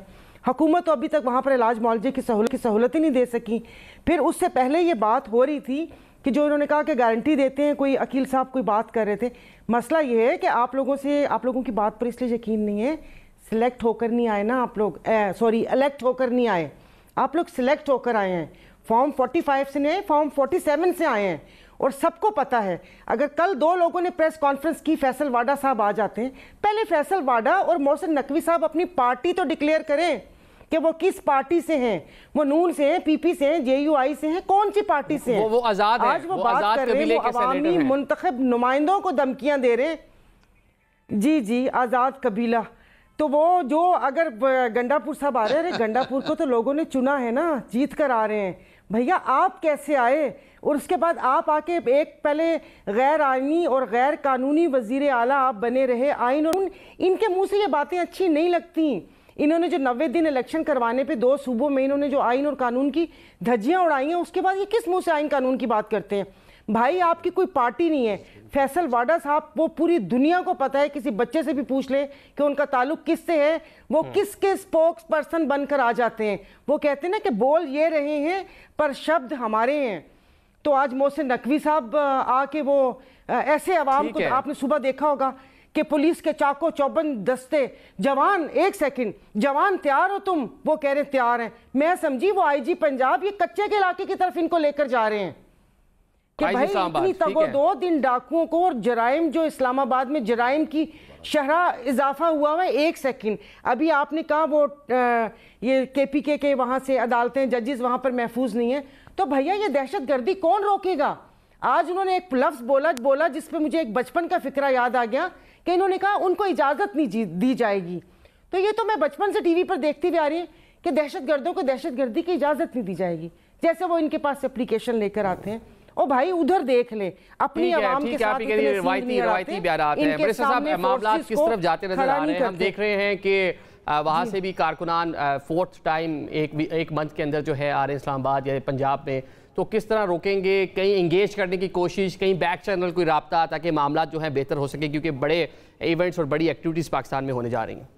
हुकूमत तो अभी तक वहाँ पर इलाज मुआवजे की सहूलत ही नहीं दे सकी। फिर उससे पहले ये बात हो रही थी कि जो उन्होंने कहा कि गारंटी देते हैं, कोई अकील साहब कोई बात कर रहे थे। मसला ये है कि आप लोगों की बात पर इसलिए यकीन नहीं है, सिलेक्ट होकर नहीं आए ना आप लोग, इलेक्ट होकर नहीं आए, आप लोग सिलेक्ट होकर आए हैं। फॉर्म 45 से नहीं आए, फॉर्म 47 से आए हैं। और सबको पता है, अगर कल 2 लोगों ने प्रेस कॉन्फ्रेंस की, फैसल वाडा साहब आ जाते हैं, पहले फैसल वाडा और मोहसिन नकवी साहब अपनी पार्टी तो डिक्लेयर करें कि वो किस पार्टी से हैं। वो नून से हैं, PP से हैं, JUI से हैं, कौन सी पार्टी से हैं? वो आजाद है, आज वो बात कर रहे हैं, वो अवामी मुंतखब नुमाइंदों को धमकियां दे रहे हैं। जी आज़ाद कबीला। तो वो जो अगर गंडापुर साहब आ रहे हैं, गंडापुर को तो लोगों ने चुना है ना, जीत कर आ रहे हैं। भैया आप कैसे आए? और उसके बाद आप आके एक पहले गैर आईनी और गैर कानूनी वजीर आला आप बने रहे। आइन और इनके मुंह से ये बातें अच्छी नहीं लगती। इन्होंने जो 90 दिन इलेक्शन करवाने पे 2 सूबों में इन्होंने जो आइन और कानून की धज्जियां उड़ाई हैं, उसके बाद ये किस मुंह से आइन कानून की बात करते हैं? भाई आपकी कोई पार्टी नहीं है। फैसल वाडा साहब, वो पूरी दुनिया को पता है, किसी बच्चे से भी पूछ ले कि उनका ताल्लुक किससे है, वो किसके स्पोक्स पर्सन बनकर आ जाते हैं। वो कहते हैं ना कि बोल ये रहे हैं पर शब्द हमारे हैं। तो आज मोहसिन नकवी साहब आके वो ऐसे अवाम को, आपने सुबह देखा होगा कि पुलिस के चाको चौबंद दस्ते, जवान 1 सेकंड, जवान तैयार हो तुम? वो कह रहे तैयार हैं। मैं समझी वो IG पंजाब ये कच्चे के इलाके की तरफ इनको लेकर जा रहे हैं कि भाई इतनी तगो 2 दिन डाकुओं को, और जराइम जो इस्लामाबाद में जराइम की शरह इजाफा हुआ है 1 सेकंड। अभी आपने कहा वो ये KPK के वहाँ से अदालतें, जजेस वहाँ पर महफूज नहीं है। तो भैया ये दहशत गर्दी कौन रोकेगा? आज उन्होंने एक लफ्ज़ बोला जिस पे मुझे एक बचपन का फिक्रा याद आ गया कि इन्होंने कहा उनको इजाज़त नहीं दी जाएगी। तो ये तो मैं बचपन से TV पर देखती भी आ रही हूँ कि दहशतगर्दों को दहशतगर्दी की इजाज़त नहीं दी जाएगी। जैसे वो इनके पास एप्लीकेशन लेकर आते हैं, ओ भाई उधर देख ले, अपनी आवाम के साथ रवायती बयानात हैं। बड़े साहब, मामला किस तरफ जाते नजर आ रहे हैं? हम देख रहे हैं कि वहाँ से भी कारकुनान 4th टाइम एक मंथ के अंदर जो है आ रहे हैं इस्लामाबाद या पंजाब में। तो किस तरह रोकेंगे? कहीं इंगेज करने की कोशिश, कहीं बैक चैनल कोई राब्ता, ताकि मामला जो है बेहतर हो सके, क्योंकि बड़े इवेंट्स और बड़ी एक्टिविटीज़ पाकिस्तान में होने जा रही हैं।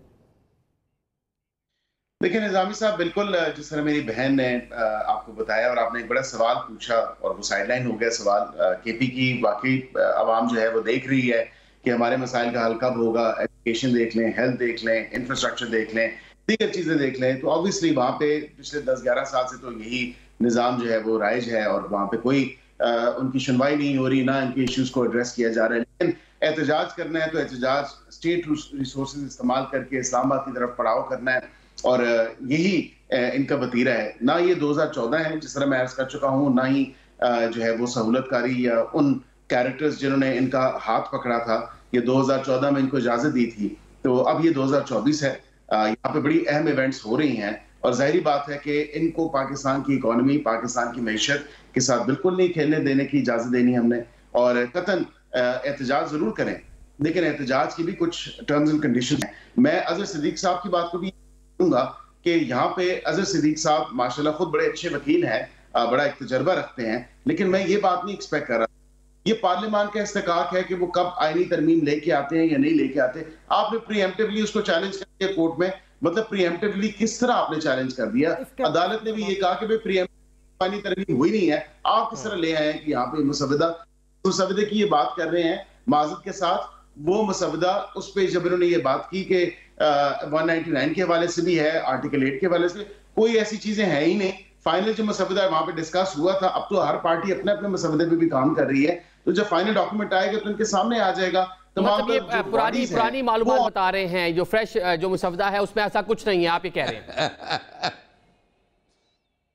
देखिए निज़ामी साहब, बिल्कुल जिस तरह मेरी बहन ने आपको बताया और आपने एक बड़ा सवाल पूछा और वो साइडलाइन हो गया सवाल। KP की वाकई आवाम जो है वो देख रही है कि हमारे मसाइल का हल कब होगा। एजुकेशन देख लें, हेल्थ देख लें, इंफ्रास्ट्रक्चर देख लें, दीगर चीज़ें देख लें। तो ऑब्वियसली वहाँ पे पिछले 10-11 साल से तो यही निज़ाम जो है वो राइज है और वहाँ पे कोई उनकी सुनवाई नहीं हो रही, ना इनके इश्यूज को एड्रेस किया जा रहा है। लेकिन एहतजाज करना है तो एहतजाज स्टेट रिसोर्सेज इस्तेमाल करके इस्लामाबाद की तरफ पड़ाव करना है। और यही इनका वतीरा है, ना ये 2014 है जिस तरह मैं अर्ज कर चुका हूँ, ना ही जो है वो सहूलतकारी या उन कैरेक्टर्स जिन्होंने इनका हाथ पकड़ा था, ये 2014 में इनको इजाजत दी थी। तो अब ये 2024 है, यहाँ पे बड़ी अहम इवेंट्स हो रही हैं और जाहिर बात है कि इनको पाकिस्तान की इकोनॉमी, पाकिस्तान की मैशत के साथ बिल्कुल नहीं खेलने देने की इजाजत देनी हमने। और कतन एहतजाज जरूर करें, लेकिन एहतजाज की भी कुछ टर्म्स एंड कंडीशंस हैं। मैं अजहर सिद्दीक साहब की बात को भी कहूंगा कि यहाँ पे अजहर सिद्दीक साहब माशाल्लाह खुद बड़े अच्छे वकील हैं, बड़ा एक तजर्बा रखते हैं, लेकिन मैं ये बात नहीं एक्सपेक्ट कर रहा। ये पार्लियामान का इस्तेकाक है कि वो कब आईनी तरमीम लेके आते हैं या नहीं लेके आते। आपने प्रीएम्प्टिवली उसको चैलेंज कर दिया कोर्ट में, मतलब प्रीएम्प्टिवली किस तरह आपने चैलेंज कर दिया? अदालत ने भी ये कहा कि भाई प्रीएम्प्टिव आईनी तरमीम हुई नहीं है, आप किस तरह ले आए हैं कि यहाँ पे मुसवदे की ये बात कर रहे हैं माजद के साथ। वो मुसवदा उस पे जब इन्होंने ये बात की कि 199 के हवाले से भी है, आर्टिकल 8 के हवाले से, कोई ऐसी चीजें हैं ही नहीं। फाइनल जो मसवदा वहां पे डिस्कस हुआ था, अब तो हर पार्टी अपने अपने मसवदे पे भी काम कर रही है, तो जब फाइनल डॉक्यूमेंट आएगा तो उनके सामने आ जाएगा। मतलब ये पुरानी मालूमात बता रहे हैं, जो फ्रेश जो मसवदा है उसमें ऐसा कुछ नहीं है, आप ये कह रहे हैं?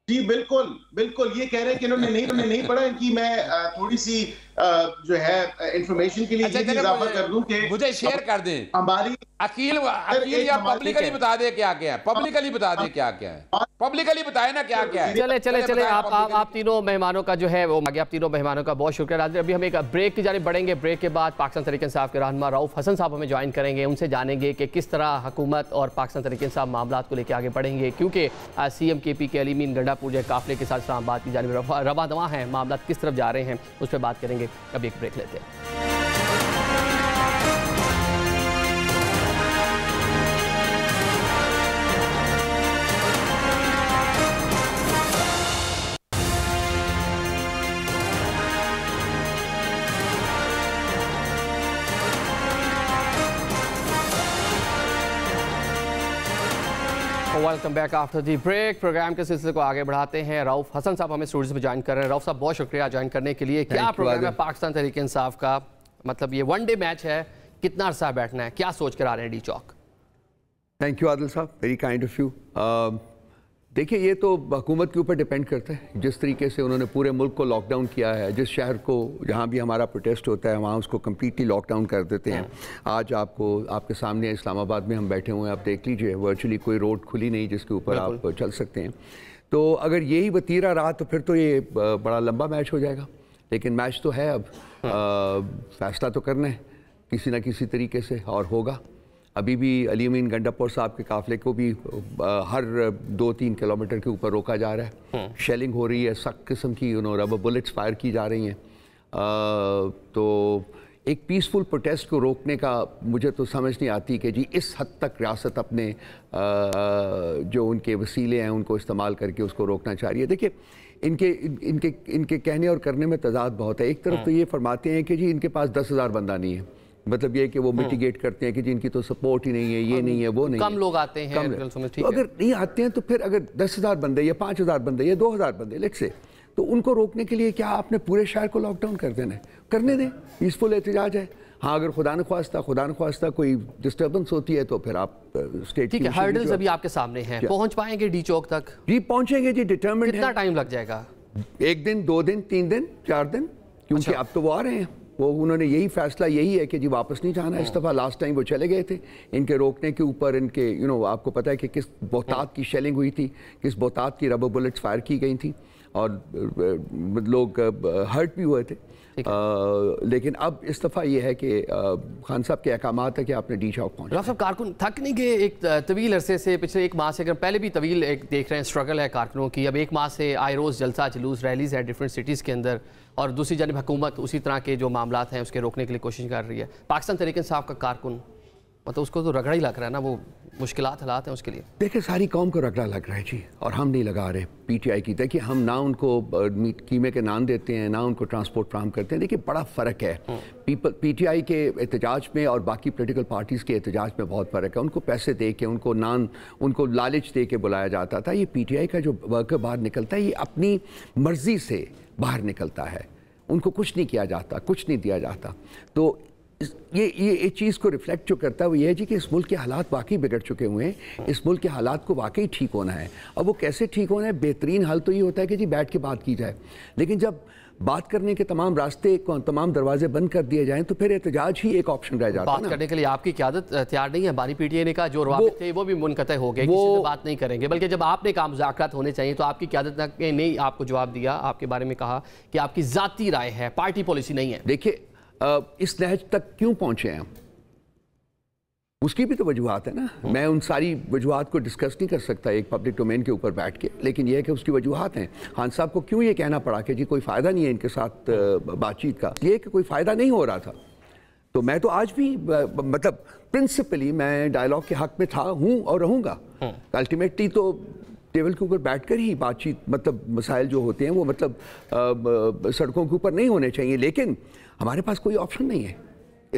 जी बिल्कुल बिल्कुल, ये कह रहे हैं कि इन्होंने नहीं पढ़ा। इनकी मैं थोड़ी सी जो है इंफॉर्मेशन के लिए इजाफा कर दूं कि मुझे शेयर कर दें, हमारी अकील या पब्लिकली बता दे क्या क्या है, पब्लिकली बता दे क्या क्या है, पब्लिकली बताए ना क्या क्या है। चले आप तीनों मेहमानों का जो है वो आगे, आप तीनों मेहमानों का बहुत शुक्रिया। अभी हम एक ब्रेक की जानिब बढ़ेंगे। ब्रेक के बाद पाकिस्तान तहरीक इंसाफ के रहनुमा रऊफ हसन साहब हमें ज्वाइन करेंगे, उनसे जानेंगे कि किस तरह हुकूमत और पाकिस्तान तहरीक इंसाफ मामला को लेकर आगे बढ़ेंगे, क्योंकि CM KP के अलीमीन गंडापुर जो काफिले के साथ इस्लामाबाद की जानिब रवा दवा हैं, मामला किस तरफ जा रहे हैं उस पर बात करेंगे। अभी एक ब्रेक लेते हैं। Welcome back after the break. Program के सिलसिले को आगे बढ़ाते हैं। रऊफ हसन साहब हमें स्टूडियो में ज्वाइन कर रहे हैं। रऊफ साहब बहुत शुक्रिया ज्वाइन करने के लिए। क्या प्रोग्राम है पाकिस्तान तहरीक इंसाफ का? मतलब ये वनडे मैच है, कितना अरसा बैठना है, क्या सोच कर आ रहे हैं D Chowk? Thank you Adil साहब, वेरी काइंड ऑफ यू। देखिए, ये तो हुकूमत के ऊपर डिपेंड करता है। जिस तरीके से उन्होंने पूरे मुल्क को लॉकडाउन किया है, जिस शहर को जहाँ भी हमारा प्रोटेस्ट होता है वहाँ उसको कम्प्लीटली लॉकडाउन कर देते हैं। आज आपके सामने इस्लामाबाद में हम बैठे हुए हैं, आप देख लीजिए, वर्चुअली कोई रोड खुली नहीं जिसके ऊपर आप चल सकते हैं। तो अगर यही वतीरा रहा तो फिर तो ये बड़ा लंबा मैच हो जाएगा। लेकिन मैच तो है, अब फैसला तो करना है किसी न किसी तरीके से, और होगा। अभी भी अलीमीन गंडापुर साहब के काफिले को भी हर 2-3 किलोमीटर के ऊपर रोका जा रहा है। शेलिंग हो रही है, सख्त किस्म की रबर बुलेट्स फायर की जा रही हैं। तो एक पीसफुल प्रोटेस्ट को रोकने का मुझे तो समझ नहीं आती कि जी इस हद तक रियासत अपने जो उनके वसीले हैं उनको इस्तेमाल करके उसको रोकना चाह रही है। देखिए, इनके कहने और करने में तजाद बहुत है। एक तरफ तो ये फरमाते हैं कि जी इनके पास 10,000 बंदा नहीं है, मतलब ये कि वो मिटिगेट करते हैं कि जिनकी तो सपोर्ट ही नहीं है, ये नहीं है, वो नहीं है, कम लोग आते हैं। तो अगर नहीं आते हैं तो फिर अगर 10,000 बंदे या 5,000 बंदे या 2,000 बंदे लेट्स से, तो उनको रोकने के लिए क्या आपने पूरे शहर को लॉकडाउन कर देना है? करने दें, पीसफुल एहतजाज है। हाँ, अगर खुदा न ख्वास्ता कोई डिस्टर्बेंस होती है तो फिर आप स्टेट ठीक है। हर्डल्स अभी आपके सामने हैं, पहुंच पाएंगे डी चौक तक? जी पहुंचेंगे जी, डिटरमिन्ड है। कितना टाइम लग जाएगा? 1 दिन, 2 दिन, 3 दिन, 4 दिन, क्योंकि अब तो वो आ रहे हैं। वो उन्होंने यही फैसला यही है कि जी वापस नहीं जाना। इस दफ़ा लास्ट टाइम वो चले गए थे, इनके रोकने के ऊपर इनके आपको पता है कि किस बोतात की शेलिंग हुई थी, किस बोतात की रबर बुलेट्स फायर की गई थी और लोग हर्ट भी हुए थे। लेकिन अब इस दफ़ा ये है कि खान साहब के अहकामात है कि आपने डी चौक पहुँचना। साहब, कारकुन थक नहीं गए? एक तवील अरसे से, पिछले 1 माह से, अगर पहले भी तवील एक देख रहे हैं स्ट्रगल है कारकुनों की, अब 1 माह से आए रोज़ जलसा जुलूस रैलीज है डिफरेंट सिटीज़ के अंदर, और दूसरी जानब हुकूमत उसी तरह के जो मामलात हैं उसके रोकने के लिए कोशिश कर रही है। पाकिस्तान तहरीक इंसाफ का कारकुन, मतलब उसको तो रगड़ा ही लग रहा है ना, वो मुश्किलात हालात हैं उसके लिए। देखिए, सारी कौम को रगड़ा लग रहा है जी, और हम नहीं लगा रहे PTI की। देखिए, हम ना उनको कीमे के नान देते हैं, ना उनको ट्रांसपोर्ट फ्राहम करते हैं। देखिए, बड़ा फ़र्क है PTI के एहतजाज में और बाकी पोलिटिकल पार्टीज़ के एहतजाज में बहुत फ़र्क है। उनको पैसे दे के, उनको लालच दे के बुलाया जाता था। ये PTI का जो वर्कर बाहर निकलता है, ये अपनी मर्ज़ी से बाहर निकलता है, उनको कुछ नहीं किया जाता, कुछ नहीं दिया जाता। तो ये एक चीज़ को रिफ्लेक्ट जो करता है वो ये है जी कि इस मुल्क के हालात वाकई बिगड़ चुके हुए हैं। इस मुल्क के हालात को वाकई ठीक होना है। अब वो कैसे ठीक होना है, बेहतरीन हल तो ये होता है कि जी बैठ के बात की जाए, लेकिन जब बात करने के तमाम रास्ते, तमाम दरवाजे बंद कर दिए जाएं तो फिर एहतजाज ही एक ऑप्शन रह जाता है। बात करने के लिए आपकी क़यादत तैयार नहीं है। बानी पीटीआई ने कहा जो रवाबित थे वो भी मुनक़ते हो गए, किसी से बात नहीं करेंगे, बल्कि जब आपने कहा मुज़ाकरात होने चाहिए तो आपकी क़यादत ने नहीं आपको जवाब दिया, आपके बारे में कहा कि आपकी ज़ाती राय है, पार्टी पॉलिसी नहीं है। देखिए इस नहज तक क्यों पहुंचे हैं, उसकी भी तो वजूहात है ना। मैं उन सारी वजूहात को डिस्कस नहीं कर सकता एक पब्लिक डोमेन के ऊपर बैठ के, लेकिन यह है कि उसकी वजूहात हैं। खान साहब को क्यों ये कहना पड़ा कि जी कोई फ़ायदा नहीं है इनके साथ बातचीत का, ये कि कोई फ़ायदा नहीं हो रहा था। तो मैं तो आज भी मतलब प्रिंसिपली मैं डायलॉग के हक में था, हूँ और रहूँगा। अल्टीमेटली तो टेबल के ऊपर बैठकर ही बातचीत, मतलब मसाइल जो होते हैं वो मतलब सड़कों के ऊपर नहीं होने चाहिए, लेकिन हमारे पास कोई ऑप्शन नहीं है,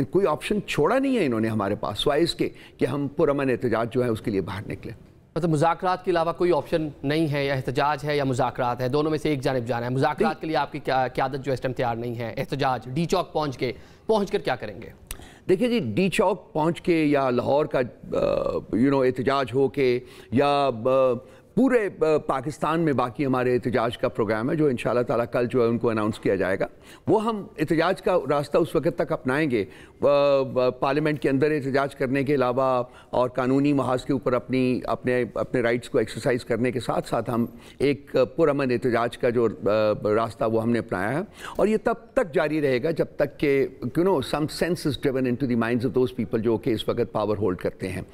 कोई ऑप्शन छोड़ा नहीं है इन्होंने हमारे पास, स्वाय इसके कि हम पुरअमन एहतजाज जो है उसके लिए बाहर निकले। मतलब मुज़ाकरात के अलावा कोई ऑप्शन नहीं है, या एहतजाज है या मुज़ाकरात है, दोनों में से एक जानिब जाना है। मुज़ाकरात के लिए आपकी क़यादत जो इस टाइम तैयार नहीं है, एहतजाज डी चौक पहुँच कर क्या करेंगे? देखिए जी, डी चौक पहुँच के या लाहौर का एहतजाज हो के या पूरे पाकिस्तान में बाकी हमारे एहतजाज का प्रोग्राम है जो इंशाल्लाह ताला कल जो है उनको अनाउंस किया जाएगा। वो हम एहतजाज का रास्ता उस वक्त तक अपनाएंगे, पार्लियामेंट के अंदर एहतजाज करने के अलावा और कानूनी महाज के ऊपर अपने राइट्स को एक्सरसाइज करने के साथ साथ हम एक पुरअमन एहतजाज का जो रास्ता वो हमने अपनाया है, और ये तब तक जारी रहेगा जब तक कि some sense is driven into the minds of those people जो कि इस वक्त पावर होल्ड करते हैं।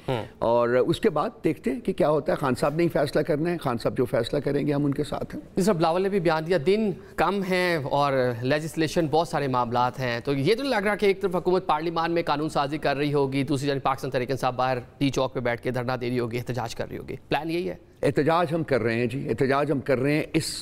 और उसके बाद देखते हैं कि क्या होता है। खान साहब ने ही फैसला करना है, खान साहब जो फैसला करेंगे हम उनके साथ हैं। सर बिलावल ने भी बयान दिया, दिन कम हैं और लेजिस्लेशन बहुत सारे मामलात हैं, तो ये तो लग रहा कि एक तरफ हुकूमत पार्लियामान में कानून साजी कर रही होगी, दूसरी जानिब पाकिस्तान तहरीक इंसाफ बाहर टी चौक पे बैठ के धरना दे रही होगी, एहतजाज कर रही होगी। प्लान यही है? एहतजाज हम कर रहे हैं जी, एहतजाज हम कर रहे हैं इस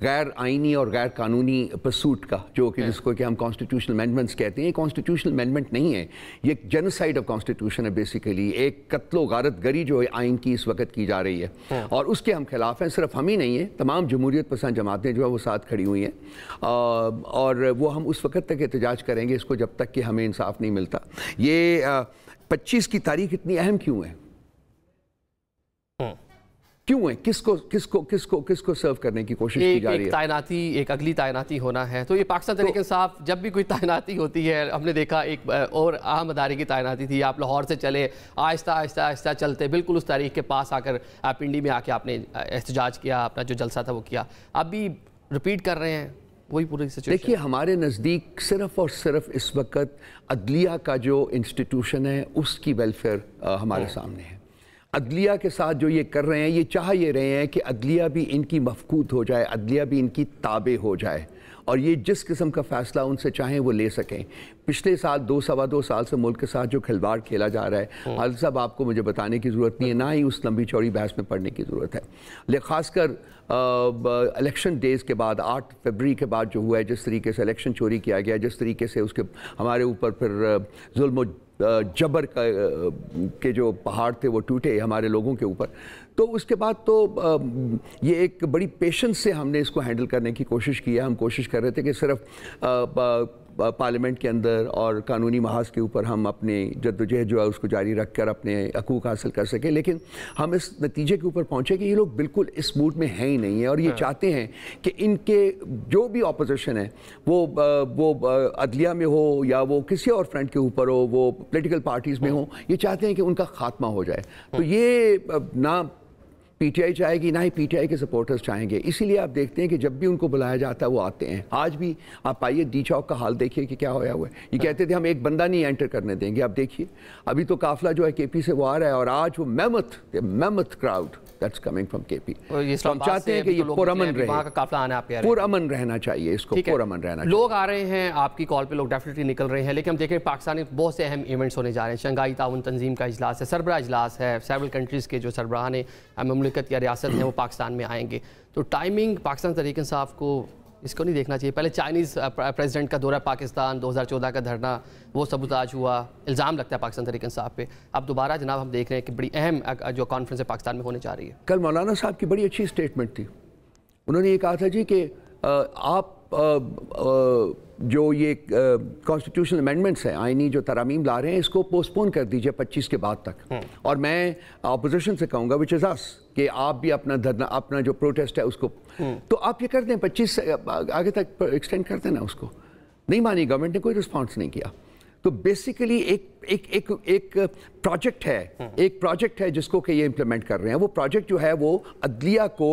गैर आइनी और गैर कानूनी पसूट का, जो कि जिसको कि हम कॉन्स्टिट्यूशनल अमेंडमेंट्स कहते हैं। कॉन्स्टिट्यूशनल अमेंडमेंट नहीं है, ये एक जेनोसाइड ऑफ कॉन्स्टिट्यूशन है बेसिकली, एक कत्लो गारत गरी जो है आइन की इस वक्त की जा रही है, और उसके हम खिलाफ हैं। सिर्फ हम ही नहीं है, तमाम जमहूरियत पसंद जमातें जो है वो साथ खड़ी हुई हैं, और वो हम उस वक्त तक एहतजाज करेंगे इसको जब तक कि हमें इंसाफ नहीं मिलता। ये 25 की तारीख इतनी अहम क्यों है, क्यों है, किसको सर्व करने की कोशिश की जा रही है? तायनाती, एक अगली तायनाती होना है, तो ये पाकिस्तान तहरीक इंसाफ जब भी कोई तायनाती होती है, हमने देखा एक और अहम अदारे की तायनाती थी, आप लाहौर से चले, आहिस्ता आहिस्ता आहिस्ता चलते बिल्कुल उस तारीख के पास आकर पिंडी में आके आपने एहतजाज किया, अपना जो जलसा था वो किया, अब भी रिपीट कर रहे हैं वही पूरी सिचुएशन। देखिए हमारे नज़दीक सिर्फ और सिर्फ इस वक्त अदलिया का जो इंस्टीट्यूशन है उसकी वेलफेयर हमारे सामने है। अदलिया के साथ जो ये कर रहे हैं, ये चाह ये रहे हैं कि अदलिया भी इनकी मफकूत हो जाए, अदलिया भी इनकी ताबे हो जाए, और ये जिस किस्म का फ़ैसला उनसे चाहें वो ले सकें। पिछले साल 2-2.25 साल से मुल्क के साथ जो खिलवाड़ खेला जा रहा है, आदिल साहब आपको मुझे बताने की ज़रूरत नहीं है, ना ही उस लंबी चौड़ी बहस में पढ़ने की ज़रूरत है। लेकिन ख़ासकर इलेक्शन डेज़ के बाद 8 फरवरी के बाद जो हुआ है, जिस तरीके से इलेक्शन चोरी किया गया, जिस तरीके से उसके हमारे ऊपर फिर जुल्म जबर के जो पहाड़ थे वो टूटे हमारे लोगों के ऊपर, तो उसके बाद तो ये एक बड़ी पेशेंस से हमने इसको हैंडल करने की कोशिश की है। हम कोशिश कर रहे थे कि सिर्फ पार्लियामेंट के अंदर और कानूनी महाज के ऊपर हम अपने जद्दोजहद जो है उसको जारी रख कर अपने हकूक़ हासिल कर सकें, लेकिन हम इस नतीजे के ऊपर पहुँचे कि ये लोग बिल्कुल इस मूड में हैं ही नहीं है, और ये चाहते हैं कि इनके जो भी ऑपोजिशन है वो अदलिया में हो या वो किसी और फ्रंट के ऊपर हो, वो पॉलिटिकल पार्टीज़ में हो, ये चाहते हैं कि उनका खात्मा हो जाए। तो ये ना पीटीआई चाहेगी ना ही पीटीआई के सपोर्टर्स चाहेंगे, इसीलिए आप देखते हैं कि जब भी उनको बुलाया जाता है वो आते हैं। आज भी आप आइए डी चौक का हाल देखिए कि क्या होया हुआ है। ये कहते थे हम एक बंदा नहीं एंटर करने देंगे, आप देखिए अभी तो काफिला जो है केपी से वो आ रहा है, और आज वो mammoth crowd that's coming from KP. हम चाहते हैं कि ये पुरअमन रहे, पुरअमन रहना चाहिए, इसको पुरअमन रहना चाहिए। लोग आ रहे हैं आपकी कॉल पे, लोग डेफिनेटली निकल रहे हैं, लेकिन हम देखें पाकिस्तान में बहुत से अहम इवेंट्स होने जा रहे हैं। शंघाई ताउन तंजीम का इजलास है, सरबराह इजलास है, सेवरल कंट्रीज़ के जो सरबराह ने मुमलिकत या रियासत हैं वो पाकिस्तान में आएंगे, तो टाइमिंग पाकिस्तान तहरीक इंसाफ को इसको नहीं देखना चाहिए। पहले चाइनीज़ प्रेसिडेंट का दौरा पाकिस्तान, 2014 का धरना, वो सबूताज हुआ, इल्ज़ाम लगता है पाकिस्तान तहरीक इंसाफ पे। अब दोबारा जनाब हम देख रहे हैं कि बड़ी अहम जो कॉन्फ्रेंस है पाकिस्तान में होने जा रही है। कल मौलाना साहब की बड़ी अच्छी स्टेटमेंट थी, उन्होंने ये कहा था जी कि आप जो ये कॉन्स्टिट्यूशनल अमेंडमेंट्स हैं, आईनी जो तरामीम ला रहे हैं, इसको पोस्टपोन कर दीजिए 25 के बाद तक। और मैं अपोजिशन से कहूँगा, विच इज़ अस, कि आप भी अपना धरना, अपना जो प्रोटेस्ट है उसको तो आप ये कर दें, 25 से आगे तक एक्सटेंड कर देना उसको। नहीं मानी गवर्नमेंट ने, कोई रिस्पॉन्स नहीं किया। तो बेसिकली एक प्रोजेक्ट है जिसको कि ये इम्प्लीमेंट कर रहे हैं। वो प्रोजेक्ट जो है वो अदलिया को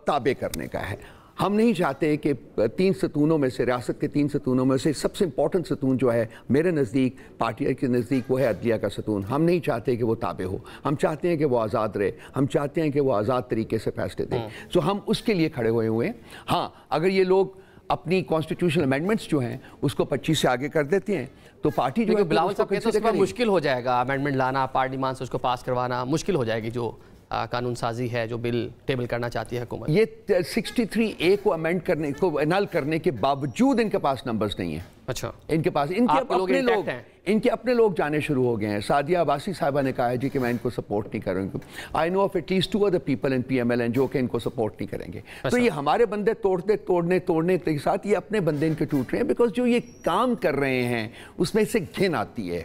ताबे करने का है। हम नहीं चाहते कि 3 सतूनों में से, रियासत के 3 सतूनों में से सबसे इंपॉर्टेंट सतून जो है मेरे नज़दीक, पार्टी के नज़दीक, वो है अदलिया का सतून। हम नहीं चाहते कि वो ताबे हो, हम चाहते हैं कि वो आज़ाद रहे, हम चाहते हैं कि वो आज़ाद तरीके से फैसले दें। सो हम उसके लिए खड़े हुए हैं। हाँ, अगर ये लोग अपनी कॉन्स्टिट्यूशनल अमेंडमेंट्स जो हैं उसको 25 से आगे कर देते हैं तो पार्टी जो है बिलावल साहब कहते हैं मुश्किल हो जाएगा अमेंडमेंट लाना, पार्लियामेंट से उसको पास करवाना मुश्किल हो जाएगी। जो कानून साजी है, जो बिल टेबल करना चाहती है हुकूमत, ये 63A को अमेंड करने को, नल करने के बावजूद इनके पास नंबर्स नहीं है। अच्छा, इनके पास इनके अपने लोग जाने शुरू हो गए हैं। सादिया अब्बासी साहिबा ने कहा है जी कि मैं इनको सपोर्ट नहीं करूँगी। I know of at least 2 other people in PMLN जो कि इनको सपोर्ट नहीं करेंगे। तो ये हमारे बंदे तोड़ने के साथ ये अपने बंदे इनके टूट रहे हैं, बिकॉज जो ये काम कर रहे हैं उसमें से घिन आती है।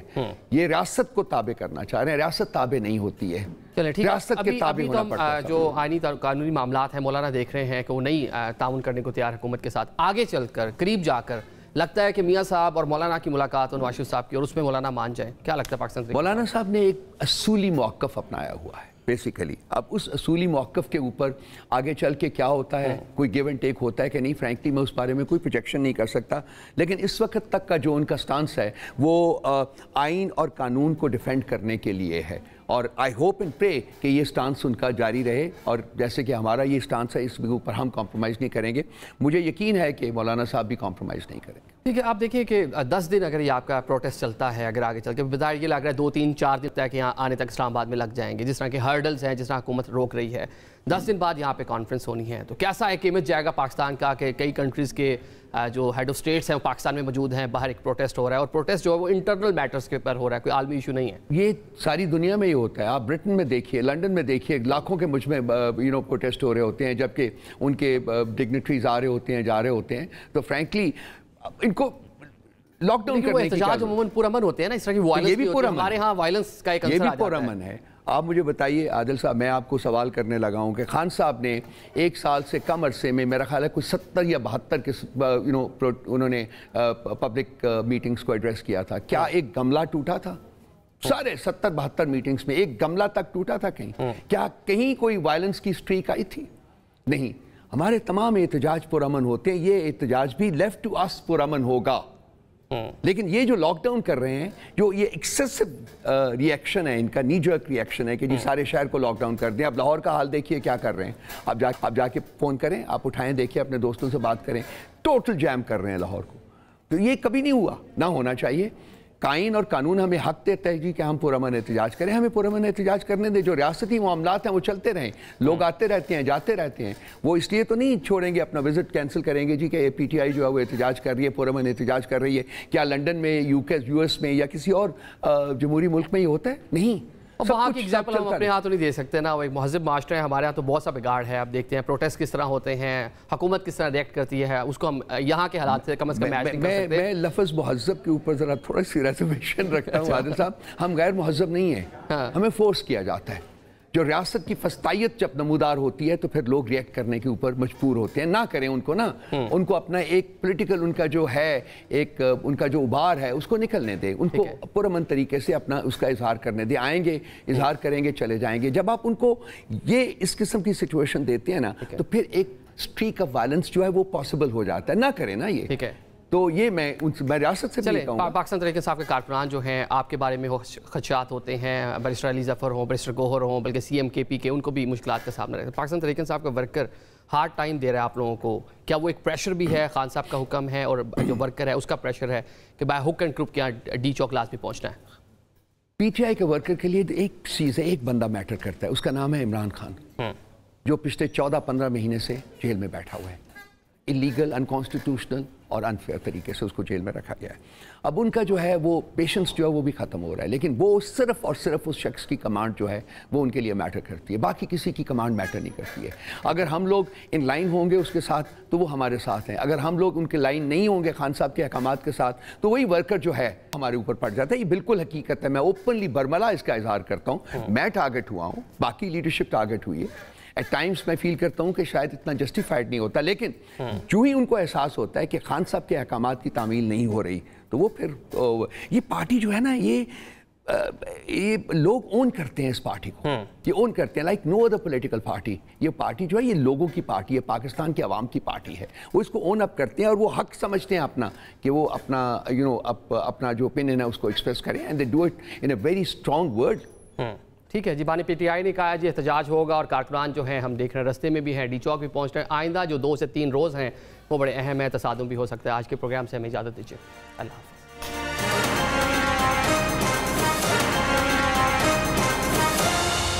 ये रियासत को ताबे करना चाह रहे हैं, रियासत ताबे नहीं होती है। चलिए ठीक है, रियासत के ताबे होना पड़ता है। जो आईनी कानूनी मामलात हैं, मौलाना देख रहे हैं कि वो नहीं ताउन करने को तैयार हुकूमत के साथ। आगे चलकर करीब जाकर लगता है कि मियाँ साहब और मौलाना की मुलाकात और नवाज शरीफ साहब की, और उसमें मौलाना मान जाए। क्या लगता है पाकिस्तान? मौलाना साहब ने एक असूली मौक़िफ़ अपनाया हुआ है बेसिकली। अब उस असूली मौक़िफ़ के ऊपर आगे चल के क्या होता है, कोई गिव एंड टेक होता है कि नहीं, फ्रैंकली मैं उस बारे में कोई प्रोजेक्शन नहीं कर सकता। लेकिन इस वक्त तक का जो उनका स्टांस है वो आइन और कानून को डिफेंड करने के लिए है। और आई होप एंड प्रे कि ये स्टांस उनका जारी रहे, और जैसे कि हमारा ये स्टांस है इसके ऊपर हम कॉम्प्रोमाइज़ नहीं करेंगे। मुझे यकीन है कि मौलाना साहब भी कॉम्प्रोमाइज़ नहीं करेंगे। ठीक है, आप देखिए कि 10 दिन अगर ये आपका प्रोटेस्ट चलता है, अगर आगे चल के बताया ये लग रहा है 2-3-4 दिन तक यहाँ आने तक इस्लामाबाद में लग जाएंगे, जिस तरह के हर्डल्स हैं, जिस तरह हुकूमत रोक रही है। 10 दिन बाद यहाँ पे कॉन्फ्रेंस होनी है, तो कैसा एक इमेज जाएगा पाकिस्तान का कि कई कंट्रीज़ के जो हेड ऑफ स्टेट्स हैं वो पाकिस्तान में मौजूद हैं, बाहर एक प्रोटेस्ट हो रहा है, और प्रोटेस्ट जो है वो इंटरनल मैटर्स के ऊपर हो रहा है, कोई आलमी इशू नहीं है। ये सारी दुनिया में ही होता है। आप ब्रिटेन में देखिए, लंदन में देखिए, लाखों के मुझ में प्रोटेस्ट हो रहे होते हैं, जबकि उनके डिग्निटरीज आ रहे होते हैं, जा रहे होते हैं। तो फ्रैंकली इनको लॉकडाउन करने की अमूमन पुरअमन होते हैं ना, इस तरह की वायलेंस भी होती है। हमारे यहाँ वायलेंस का एक अंसर आ जाता है। पुरअमन है। आप मुझे बताइए आदिल साहब, मैं आपको सवाल करने लगा हूँ कि खान साहब ने 1 साल से कम अरसे में मेरा ख्याल है कुछ 70 या 72 के उन्होंने पब्लिक मीटिंग्स को एड्रेस किया था। क्या एक गमला टूटा था? सारे 70-72 मीटिंग्स में एक गमला तक टूटा था कहीं? क्या कहीं कोई वायलेंस की स्ट्रीक आई थी? नहीं। हमारे तमाम एहतजाज पुरअमन होते हैं। ये एहतजाज भी लेफ्ट टू अस पुरअमन होगा। लेकिन ये जो लॉकडाउन कर रहे हैं, जो ये एक्सेसिव रिएक्शन है, इनका नी जर्क रिएक्शन है कि जी सारे शहर को लॉकडाउन कर दें। अब लाहौर का हाल देखिए क्या कर रहे हैं। आप जाके फ़ोन करें, आप उठाएं, देखिए, अपने दोस्तों से बात करें, टोटल जैम कर रहे हैं लाहौर को। तो ये कभी नहीं हुआ, ना होना चाहिए। कानून और कानून हमें हक देता है जी कि हम पुरअमन एहतजाज करें, हमें पुरअमन एहतजाज करने दें। जो रियासती मामलात हैं वो चलते रहें, लोग आते रहते हैं, जाते रहते हैं। वो इसलिए तो नहीं छोड़ेंगे, अपना विजिट कैंसिल करेंगे जी कि PTI जो है वो एहतजाज कर रही है, पुरअमन एहतजाज कर रही है। क्या लंदन में, US में या किसी और जमहूरी मुल्क में ये होता है? नहीं। अब वहाँ की एग्जाम्पल हम अपने यहाँ तो नहीं दे सकते ना, वो एक महज़ब मास्टर है। हमारे यहाँ तो बहुत सा बिगाड़ है। आप देखते हैं प्रोटेस्ट किस तरह होते हैं, हुकूमत किस तरह रिएक्ट करती है, उसको हम यहाँ के हालात से कम से कम मैच नहीं कर सकते। मैं लफ्ज़ महज़ब के ऊपर ज़रा थोड़ा सी रिजर्वेशन रखता हूँ आदिल साहब। हम गैर महज़ब नहीं हैं, हमें फोर्स किया जाता है। जो रियासत की फस्तायत जब नमूदार होती है तो फिर लोग रिएक्ट करने के ऊपर मजबूर होते हैं। ना करें उनको, ना उनको अपना एक पॉलिटिकल उनका जो है, एक उनका जो उबार है उसको निकलने दें, उनको पुरअमन तरीके से अपना उसका इजहार करने दें। आएंगे, इजहार करेंगे, चले जाएंगे। जब आप उनको ये इस किस्म की सिचुएशन देते हैं ना, तो फिर एक स्ट्रीक ऑफ वायलेंस जो है वो पॉसिबल हो जाता है। ना करें ना ये। ठीक है, तो ये मैं रियासत से चले पाकिस्तान तरीके साहब के कारकुनान जो हैं, आपके बारे में खदशात होते हैं, बैरिस्टर अली जफ़र हों, बैरिस्टर गोहर हों, बल्कि CM KP के, उनको भी मुश्किलात का सामना रहता है। पाकिस्तान तरीके साहब का वर्कर हार्ड टाइम दे रहा है आप लोगों को, क्या वो एक प्रेशर भी है? खान साहब का हुक्म है और जो वर्कर है उसका प्रेशर है कि बाय हुक एंड क्रुक के यहाँ D चौक लाजमी पहुँचना है। PTI के वर्कर के लिए एक चीज़ है, एक बंदा मैटर करता है, उसका नाम है इमरान खान, जो पिछले 14-15 महीने से जेल में बैठा हुआ है। इलीगल, अनकॉन्स्टिट्यूशनल और अनफेयर तरीके से उसको जेल में रखा गया है। अब उनका जो है वो पेशेंस जो है वो भी ख़त्म हो रहा है, लेकिन वो सिर्फ और सिर्फ उस शख्स की कमांड जो है वो उनके लिए मैटर करती है, बाकी किसी की कमांड मैटर नहीं करती है। अगर हम लोग इन लाइन होंगे उसके साथ तो वो हमारे साथ हैं, अगर हम लोग उनके लाइन नहीं होंगे खान साहब के अहकामात के साथ तो वही वर्कर जो है हमारे ऊपर पड़ जाता है। ये बिल्कुल हकीकत है, मैं ओपनली बरमला इसका इजहार करता हूँ। मैं टारगेट हुआ हूँ, बाकी लीडरशिप टारगेट हुई है। एट टाइम्स मैं फील करता हूँ कि शायद इतना जस्टिफाइड नहीं होता, लेकिन जो ही उनको एहसास होता है कि खान साहब के अहकामात की तामील नहीं हो रही तो वो फिर ये पार्टी जो है ना, ये लोग ओन करते हैं इस पार्टी को, ये ओन करते हैं like no other political party. ये पार्टी जो है ये लोगों की पार्टी है, पाकिस्तान की आवाम की पार्टी है, वो इसको ओन अप करते हैं और वो हक समझते हैं अपना कि वो अपना अपना जो ओपिनियन है उसको एक्सप्रेस करें, and they do it in a very strong word. ठीक है जी, बानी पीटीआई ने कहा जी एहतजाज होगा और कारकुनान जो हैं हम देख रहे हैं रस्ते में भी हैं, डी चौक भी पहुँच रहे हैं। आइंदा जो 2 से 3 रोज़ हैं वो बड़े अहम है, तसादुम भी हो सकता है। आज के प्रोग्राम से हमें इजाज़त दीजिए, अल्लाह हाफ़िज़।